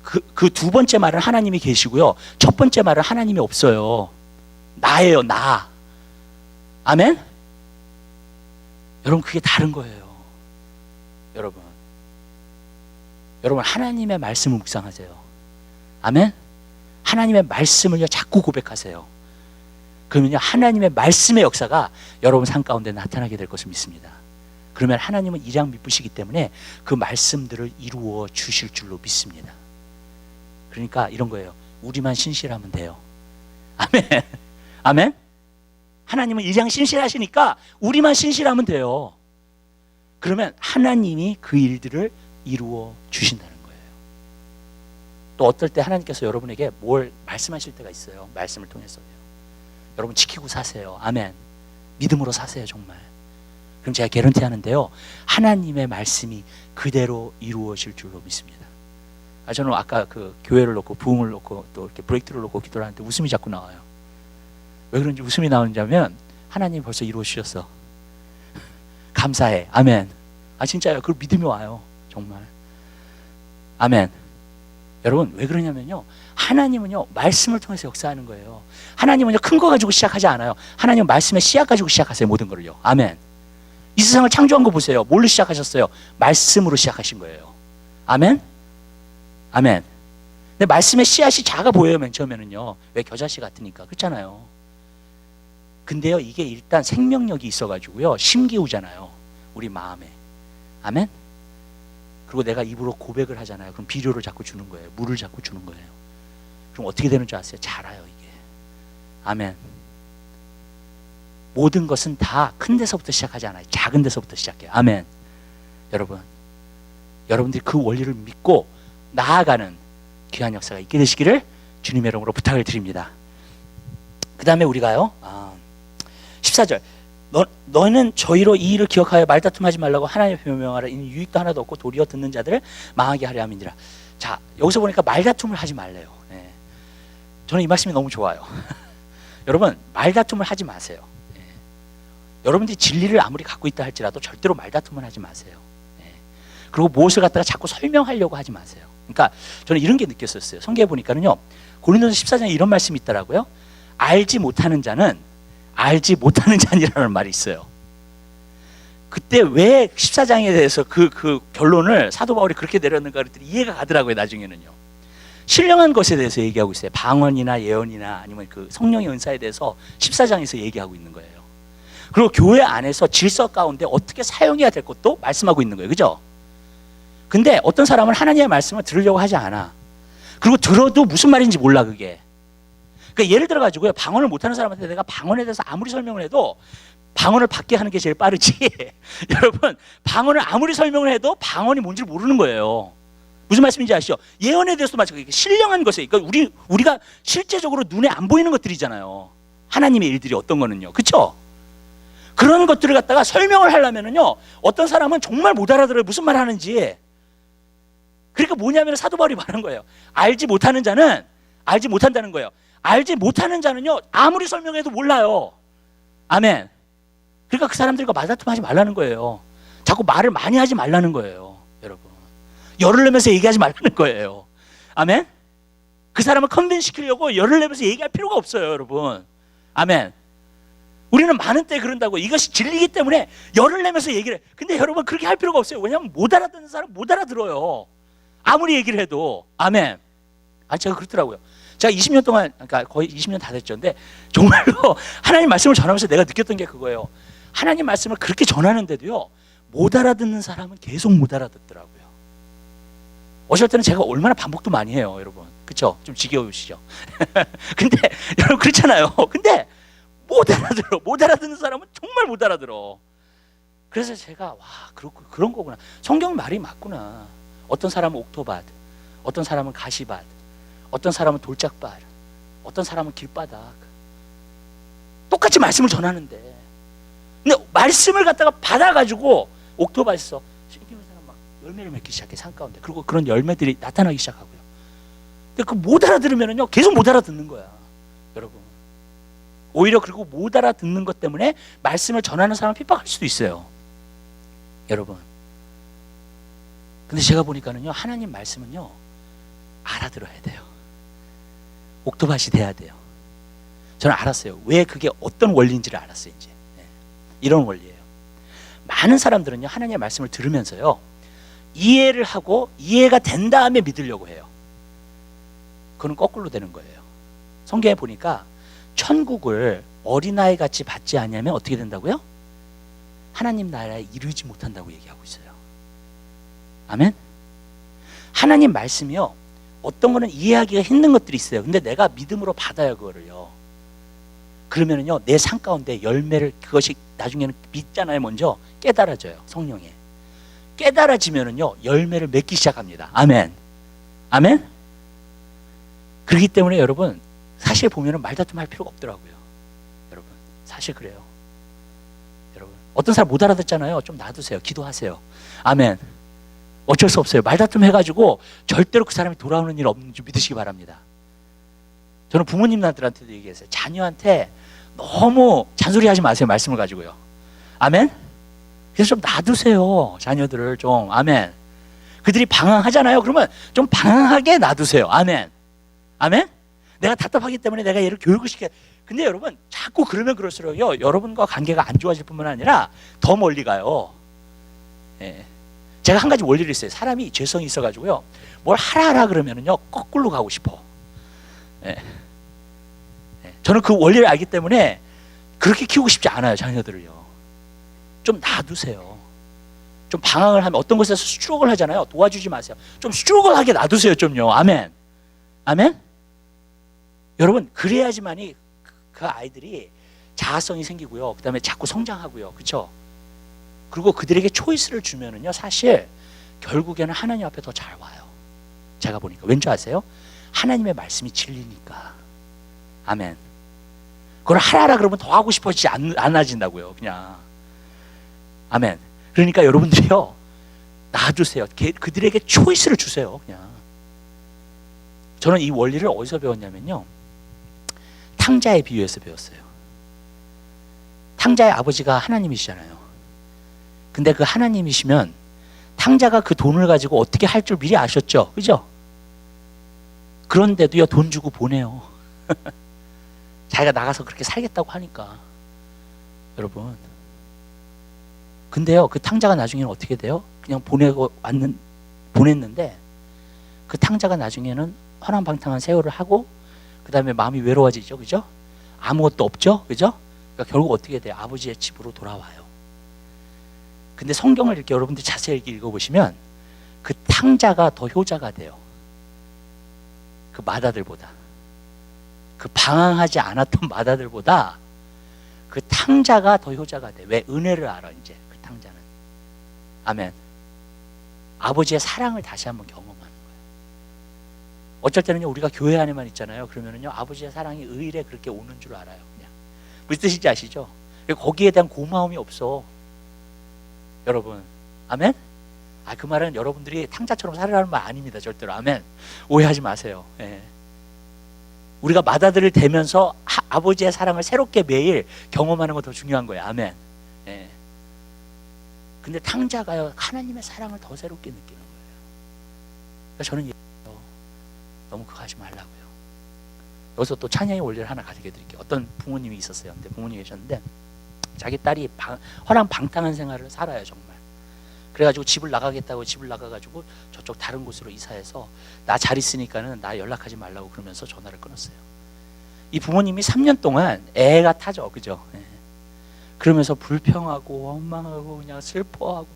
그 두 번째 말은 하나님이 계시고요, 첫 번째 말은 하나님이 없어요. 나예요, 나. 아멘. 여러분, 그게 다른 거예요. 여러분 하나님의 말씀을 묵상하세요. 아멘. 하나님의 말씀을요 자꾸 고백하세요. 그러면요 하나님의 말씀의 역사가 여러분 삶 가운데 나타나게 될 것을 믿습니다. 그러면 하나님은 일양 미쁘시기 때문에 그 말씀들을 이루어 주실 줄로 믿습니다. 그러니까 이런 거예요. 우리만 신실하면 돼요. 아멘. 아멘. 하나님은 일양 신실하시니까 우리만 신실하면 돼요. 그러면 하나님이 그 일들을 이루어 주신다는 거예요. 또 어떨 때 하나님께서 여러분에게 뭘 말씀하실 때가 있어요. 말씀을 통해서요. 여러분 지키고 사세요. 아멘. 믿음으로 사세요, 정말. 그럼 제가 개런티 하는데요, 하나님의 말씀이 그대로 이루어질 줄로 믿습니다. 저는 아까 그 교회를 놓고 부흥을 놓고 또 이렇게 브레이크를 놓고 기도를 하는데 웃음이 자꾸 나와요. 왜 그런지 웃음이 나오냐면, 하나님이 벌써 이루어 주셨어. 감사해. 아멘. 진짜요. 그 믿음이 와요, 정말. 아멘. 여러분 왜 그러냐면요, 하나님은요 말씀을 통해서 역사하는 거예요. 하나님은요 큰 거 가지고 시작하지 않아요. 하나님은 말씀의 씨앗 가지고 시작하세요, 모든 걸요. 아멘. 이 세상을 창조한 거 보세요. 뭘로 시작하셨어요? 말씀으로 시작하신 거예요. 아멘. 아멘. 근데 말씀의 씨앗이 작아 보여요, 맨 처음에는요. 왜? 겨자씨 같으니까. 그렇잖아요. 근데요 이게 일단 생명력이 있어가지고요 심기우잖아요, 우리 마음에. 아멘. 그리고 내가 입으로 고백을 하잖아요. 그럼 비료를 자꾸 주는 거예요. 물을 자꾸 주는 거예요. 그럼 어떻게 되는 줄 아세요? 자라요, 이게. 아멘. 모든 것은 다 큰 데서부터 시작하지 않아요. 작은 데서부터 시작해요. 아멘. 여러분들이 그 원리를 믿고 나아가는 귀한 역사가 있게 되시기를 주님의 이름으로 부탁을 드립니다. 그 다음에 우리가요 14절, 너는 저희로 이 일을 기억하여 말다툼하지 말라고 하나님의 명령하라. 이는 유익도 하나도 없고 도리어 듣는 자들을 망하게 하려 함이니라. 자, 여기서 보니까 말다툼을 하지 말래요. 네. 저는 이 말씀이 너무 좋아요. 여러분 말다툼을 하지 마세요. 네. 여러분들이 진리를 아무리 갖고 있다 할지라도 절대로 말다툼을 하지 마세요. 네. 그리고 무엇을 갖다가 자꾸 설명하려고 하지 마세요. 그러니까 저는 이런 게 느꼈었어요. 성경에 보니까는요 고린도서 14장에 이런 말씀이 있더라고요. 알지 못하는 자는 알지 못하는 자니라는 말이 있어요. 그때 왜 14장에 대해서 그 결론을 사도 바울이 그렇게 내렸는가 그랬더니 이해가 가더라고요, 나중에는요. 신령한 것에 대해서 얘기하고 있어요. 방언이나 예언이나 아니면 그 성령의 은사에 대해서 14장에서 얘기하고 있는 거예요. 그리고 교회 안에서 질서 가운데 어떻게 사용해야 될 것도 말씀하고 있는 거예요. 그죠? 근데 어떤 사람은 하나님의 말씀을 들으려고 하지 않아. 그리고 들어도 무슨 말인지 몰라, 그게. 그러니까 예를 들어가지고요, 방언을 못하는 사람한테 내가 방언에 대해서 아무리 설명을 해도 방언을 받게 하는 게 제일 빠르지. 여러분, 방언을 아무리 설명을 해도 방언이 뭔지 모르는 거예요. 무슨 말씀인지 아시죠? 예언에 대해서도 마찬가지예요. 신령한 것에, 그러니까 우리가 실제적으로 눈에 안 보이는 것들이잖아요. 하나님의 일들이 어떤 거는요, 그렇죠? 그런 것들을 갖다가 설명을 하려면은요, 어떤 사람은 정말 못 알아들어요. 무슨 말 하는지. 그러니까 뭐냐면 사도 바울이 말한 거예요. 알지 못하는 자는 알지 못한다는 거예요. 알지 못하는 자는요, 아무리 설명해도 몰라요. 아멘. 그러니까 그 사람들과 말다툼하지 말라는 거예요. 자꾸 말을 많이 하지 말라는 거예요, 여러분. 열을 내면서 얘기하지 말라는 거예요. 아멘. 그 사람을 컨벤 시키려고 열을 내면서 얘기할 필요가 없어요, 여러분. 아멘. 우리는 많은 때 그런다고. 이것이 진리이기 때문에 열을 내면서 얘기를 해. 근데 여러분, 그렇게 할 필요가 없어요. 왜냐하면 못 알아듣는 사람 못 알아들어요. 아무리 얘기를 해도. 아멘. 제가 그렇더라고요. 제가 20년 동안, 그러니까 거의 20년 다 됐죠. 근데 정말로 하나님 말씀을 전하면서 내가 느꼈던 게 그거예요. 하나님 말씀을 그렇게 전하는데도요, 못 알아듣는 사람은 계속 못 알아듣더라고요. 어쩔 때는 제가 얼마나 반복도 많이 해요, 여러분. 그렇죠? 좀 지겨우시죠? 근데 여러분, 그렇잖아요. 근데 못 알아들어. 못 알아듣는 사람은 정말 못 알아들어. 그래서 제가 그런 거구나. 성경 말이 맞구나. 어떤 사람은 옥토밭, 어떤 사람은 가시밭, 어떤 사람은 돌짝밭, 어떤 사람은 길바닥. 똑같이 말씀을 전하는데, 근데 말씀을 갖다가 받아가지고 옥토밭에서 신기한 사람 막 열매를 맺기 시작해, 산 가운데. 그리고 그런 열매들이 나타나기 시작하고요. 근데 그 못 알아들으면요, 계속 못 알아듣는 거야, 여러분. 오히려 그리고 못 알아듣는 것 때문에 말씀을 전하는 사람을 핍박할 수도 있어요, 여러분. 근데 제가 보니까는요, 하나님 말씀은요, 알아들어야 돼요. 옥토밭이 돼야 돼요. 저는 알았어요. 왜 그게 어떤 원리인지를 알았어요, 이제. 이런 원리예요. 많은 사람들은요, 하나님의 말씀을 들으면서요, 이해를 하고 이해가 된 다음에 믿으려고 해요. 그건 거꾸로 되는 거예요. 성경에 보니까 천국을 어린아이 같이 받지 않으면 어떻게 된다고요? 하나님 나라에 이르지 못한다고 얘기하고 있어요. 아멘? 하나님 말씀이요, 어떤 거는 이해하기가 힘든 것들이 있어요. 근데 내가 믿음으로 받아요, 그거를요. 그러면은요, 내 삶 가운데 열매를, 그것이 나중에는 믿잖아요. 먼저 깨달아져요, 성령에. 깨달아지면은요, 열매를 맺기 시작합니다. 아멘. 아멘. 그렇기 때문에 여러분, 사실 보면은 말다툼 할 필요가 없더라고요. 여러분, 사실 그래요. 여러분, 어떤 사람 못 알아듣잖아요. 좀 놔두세요. 기도하세요. 아멘. 어쩔 수 없어요. 말다툼 해가지고 절대로 그 사람이 돌아오는 일 없는 줄 믿으시기 바랍니다. 저는 부모님들한테도 얘기했어요. 자녀한테 너무 잔소리하지 마세요, 말씀을 가지고요. 아멘. 그래서 좀 놔두세요, 자녀들을 좀. 아멘. 그들이 방황하잖아요. 그러면 좀 방황하게 놔두세요. 아멘. 아멘. 내가 답답하기 때문에 내가 얘를 교육을 시켜. 근데 여러분, 자꾸 그러면 그럴수록요, 여러분과 관계가 안 좋아질 뿐만 아니라 더 멀리 가요. 예. 제가 한 가지 원리를 있어요. 사람이 죄성이 있어가지고요, 뭘 하라 그러면은요, 거꾸로 가고 싶어. 예. 예. 저는 그 원리를 알기 때문에 그렇게 키우고 싶지 않아요, 자녀들을요. 좀 놔두세요. 좀 방황을 하면, 어떤 곳에서 스트럭을 하잖아요. 도와주지 마세요. 좀 스트럭을 놔두세요, 좀요. 아멘. 아멘. 여러분, 그래야지만이 그 아이들이 자아성이 생기고요, 그 다음에 자꾸 성장하고요, 그렇죠? 그리고 그들에게 초이스를 주면은요, 사실 결국에는 하나님 앞에 더 잘 와요. 제가 보니까. 왠지 아세요? 하나님의 말씀이 진리니까. 아멘. 그걸 하라 그러면 더 하고 싶어지지 않아진다고요, 그냥. 아멘. 그러니까 여러분들이요, 놔두세요. 그들에게 초이스를 주세요, 그냥. 저는 이 원리를 어디서 배웠냐면요, 탕자의 비유에서 배웠어요. 탕자의 아버지가 하나님이시잖아요. 근데 그 하나님이시면 탕자가 그 돈을 가지고 어떻게 할 줄 미리 아셨죠, 그죠? 그런데도요, 돈 주고 보내요. 자기가 나가서 그렇게 살겠다고 하니까. 여러분, 근데요, 그 탕자가 나중에는 어떻게 돼요? 그냥 보냈는데 그 탕자가 나중에는 허랑방탕한 세월을 하고, 그 다음에 마음이 외로워지죠, 그죠? 아무것도 없죠, 그죠? 그러니까 결국 어떻게 돼요? 아버지의 집으로 돌아와요. 근데 성경을 이렇게 여러분들 자세히 읽어보시면 그 탕자가 더 효자가 돼요. 그 마다들보다, 그 방황하지 않았던 마다들보다 그 탕자가 더 효자가 돼. 왜? 은혜를 알아 이제 그 탕자는. 아멘. 아버지의 사랑을 다시 한번 경험하는 거예요. 어쩔 때는요 우리가 교회 안에만 있잖아요. 그러면은요 아버지의 사랑이 의일에 그렇게 오는 줄 알아요. 그냥 무슨 뜻인지 아시죠? 거기에 대한 고마움이 없어, 여러분. 아멘. 그 말은 여러분들이 탕자처럼 살으라는 말 아닙니다. 절대로. 아멘. 오해하지 마세요. 예. 우리가 맏아들을 대면서 아버지의 사랑을 새롭게 매일 경험하는 거 더 중요한 거예요. 아멘. 예. 근데 탕자가요 하나님의 사랑을 더 새롭게 느끼는 거예요. 그러니까 저는 얘기해요. 너무 그거 하지 말라고요. 여기서 또 찬양의 원리를 하나 가르쳐 드릴게요. 어떤 부모님이 있었어요. 근데 부모님이 계셨는데 자기 딸이 허랑방탕한 생활을 살아요. 정말. 그래가지고 집을 나가겠다고 집을 나가가지고 저쪽 다른 곳으로 이사해서 나 잘 있으니까는 나 연락하지 말라고 그러면서 전화를 끊었어요. 이 부모님이 3년 동안 애가 타죠. 그죠? 예. 그러면서 불평하고 원망하고 그냥 슬퍼하고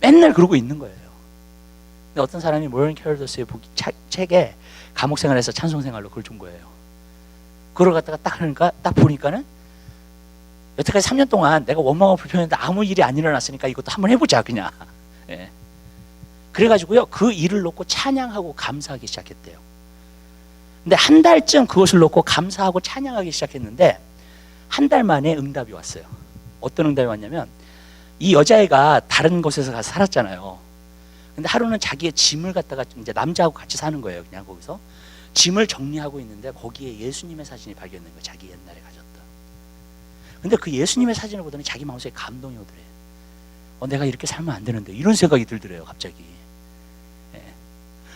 맨날 그러고 있는 거예요. 근데 어떤 사람이 모런 캐럴더스의 책에 감옥 생활에서 찬송 생활로 그걸 준 거예요. 그걸 갖다가 딱 하니까 딱 보니까는 여태까지 3년 동안 내가 원망하고 불평했는데 아무 일이 안 일어났으니까 이것도 한번 해보자 그냥. 예. 그래가지고요 그 일을 놓고 찬양하고 감사하기 시작했대요. 근데 한 달쯤 그것을 놓고 감사하고 찬양하기 시작했는데 한 달 만에 응답이 왔어요. 어떤 응답이 왔냐면 이 여자애가 다른 곳에서 가서 살았잖아요. 근데 하루는 자기의 짐을 갖다가 이제 남자하고 같이 사는 거예요. 그냥 거기서 짐을 정리하고 있는데 거기에 예수님의 사진이 발견된 거예요. 자기 옛날에 가졌던. 근데 그 예수님의 사진을 보더니 자기 마음속에 감동이 오더래요. 내가 이렇게 살면 안 되는데 이런 생각이 들더래요. 갑자기. 예.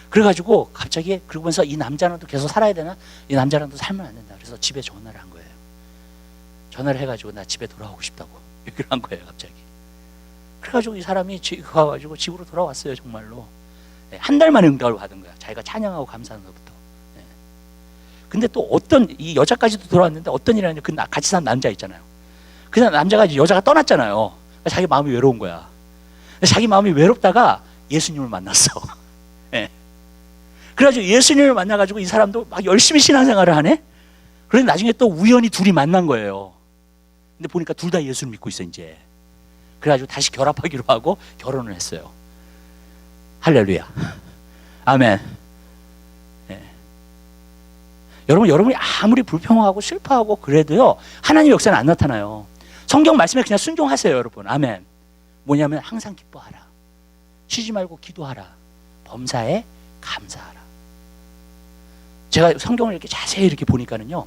그래가지고 갑자기 그러면서 이 남자랑도 계속 살아야 되나? 이 남자랑도 살면 안 된다. 그래서 집에 전화를 한 거예요. 전화를 해가지고 나 집에 돌아오고 싶다고 얘기를 한 거예요. 갑자기. 그래가지고 이 사람이 가가지고 집으로 돌아왔어요. 정말로. 예. 한 달 만에 응답을 받은 거야. 자기가 찬양하고 감사하는 것부터. 예. 근데 또 어떤 이 여자까지도 돌아왔는데 어떤 일이냐면 그 같이 산 남자 있잖아요. 그 남자가 여자가 떠났잖아요. 자기 마음이 외로운 거야. 자기 마음이 외롭다가 예수님을 만났어. 예. 그래가지고 예수님을 만나가지고 이 사람도 막 열심히 신앙생활을 하네. 그런데 나중에 또 우연히 둘이 만난 거예요. 근데 보니까 둘 다 예수를 믿고 있어 이제. 그래가지고 다시 결합하기로 하고 결혼을 했어요. 할렐루야. 아멘. 예. 여러분이 아무리 불평하고 슬퍼하고 그래도요 하나님의 역사는 안 나타나요. 성경 말씀에 그냥 순종하세요, 여러분. 아멘. 뭐냐면 항상 기뻐하라. 쉬지 말고 기도하라. 범사에 감사하라. 제가 성경을 이렇게 자세히 이렇게 보니까는요.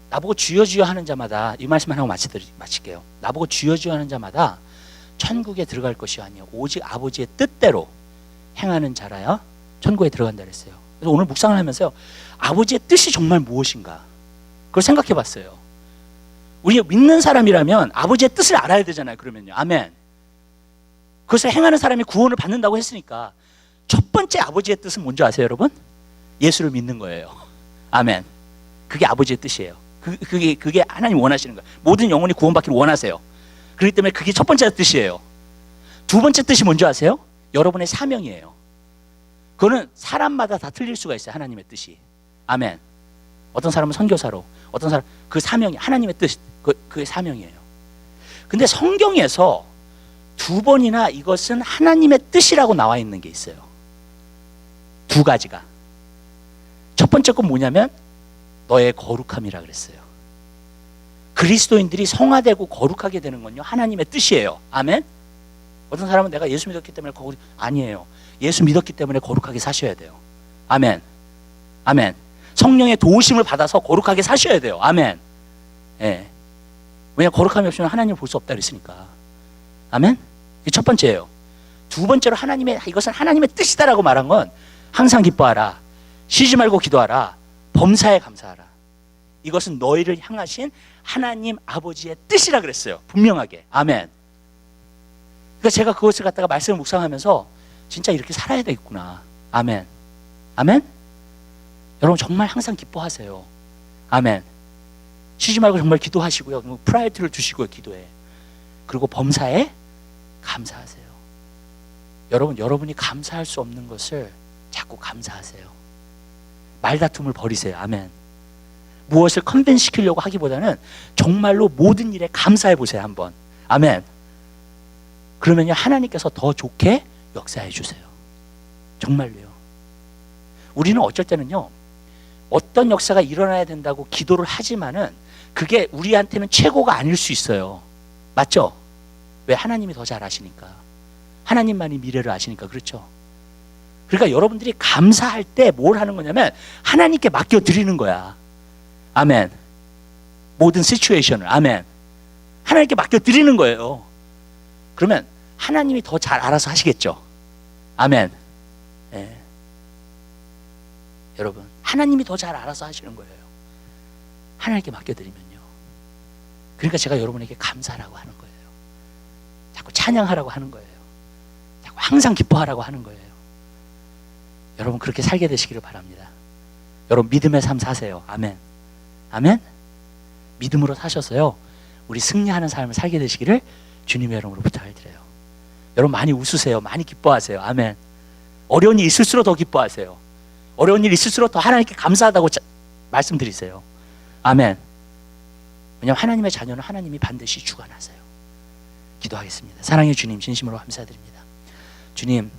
나보고 주여 주여 하는 자마다 이 말씀만 하고 마칠게요. 나보고 주여 주여 하는 자마다 천국에 들어갈 것이 아니요 오직 아버지의 뜻대로 행하는 자라야 천국에 들어간다 그랬어요. 그래서 오늘 묵상을 하면서요. 아버지의 뜻이 정말 무엇인가? 그걸 생각해 봤어요. 우리 믿는 사람이라면 아버지의 뜻을 알아야 되잖아요. 그러면요. 아멘. 그것을 행하는 사람이 구원을 받는다고 했으니까 첫 번째 아버지의 뜻은 뭔지 아세요, 여러분? 예수를 믿는 거예요. 아멘. 그게 아버지의 뜻이에요. 그게 하나님 원하시는 거예요. 모든 영혼이 구원받기를 원하세요. 그렇기 때문에 그게 첫 번째 뜻이에요. 두 번째 뜻이 뭔지 아세요? 여러분의 사명이에요. 그거는 사람마다 다 틀릴 수가 있어요. 하나님의 뜻이. 아멘. 어떤 사람은 선교사로, 어떤 사람 그 사명이 하나님의 뜻, 그게 사명이에요. 근데 성경에서 두 번이나 이것은 하나님의 뜻이라고 나와 있는 게 있어요. 두 가지가. 첫 번째 건 뭐냐면 너의 거룩함이라 그랬어요. 그리스도인들이 성화되고 거룩하게 되는 건요 하나님의 뜻이에요. 아멘. 어떤 사람은 내가 예수 믿었기 때문에 아니에요. 예수 믿었기 때문에 거룩하게 사셔야 돼요. 아멘. 아멘. 성령의 도우심을 받아서 거룩하게 사셔야 돼요. 아멘. 예. 왜냐하면 거룩함이 없으면 하나님을 볼 수 없다 그랬으니까. 아멘. 이게 첫 번째예요. 두 번째로 이것은 하나님의 뜻이다라고 말한 건 항상 기뻐하라. 쉬지 말고 기도하라. 범사에 감사하라. 이것은 너희를 향하신 하나님 아버지의 뜻이라 그랬어요. 분명하게. 아멘. 그러니까 제가 그것을 갖다가 말씀을 묵상하면서 진짜 이렇게 살아야 되겠구나. 아멘. 아멘. 여러분 정말 항상 기뻐하세요. 아멘. 쉬지 말고 정말 기도하시고요. 프라이어티를 두시고요. 기도에. 그리고 범사에 감사하세요. 여러분이 감사할 수 없는 것을 자꾸 감사하세요. 말다툼을 버리세요. 아멘. 무엇을 컨벤시키려고 하기보다는 정말로 모든 일에 감사해 보세요. 한번. 아멘. 그러면요, 하나님께서 더 좋게 역사해 주세요. 정말로요. 우리는 어쩔 때는요, 어떤 역사가 일어나야 된다고 기도를 하지만은 그게 우리한테는 최고가 아닐 수 있어요. 맞죠? 왜? 하나님이 더 잘 아시니까. 하나님만이 미래를 아시니까. 그렇죠? 그러니까 여러분들이 감사할 때 뭘 하는 거냐면 하나님께 맡겨드리는 거야. 아멘. 모든 시츄에이션을. 아멘. 하나님께 맡겨드리는 거예요. 그러면 하나님이 더 잘 알아서 하시겠죠. 아멘. 예. 여러분, 하나님이 더 잘 알아서 하시는 거예요. 하나님께 맡겨드리면요. 그러니까 제가 여러분에게 감사라고 하는 거예요. 자꾸 찬양하라고 하는 거예요. 자꾸 항상 기뻐하라고 하는 거예요. 여러분, 그렇게 살게 되시기를 바랍니다. 여러분, 믿음의 삶 사세요. 아멘. 아멘. 믿음으로 사셔서요, 우리 승리하는 삶을 살게 되시기를 주님의 이름으로 부탁을 드려요. 여러분, 많이 웃으세요. 많이 기뻐하세요. 아멘. 어려운 일 있을수록 더 기뻐하세요. 어려운 일 있을수록 더 하나님께 감사하다고 말씀드리세요. 아멘. 왜냐하면 하나님의 자녀는 하나님이 반드시 주관하세요. 기도하겠습니다. 사랑의 주님, 진심으로 감사드립니다. 주님,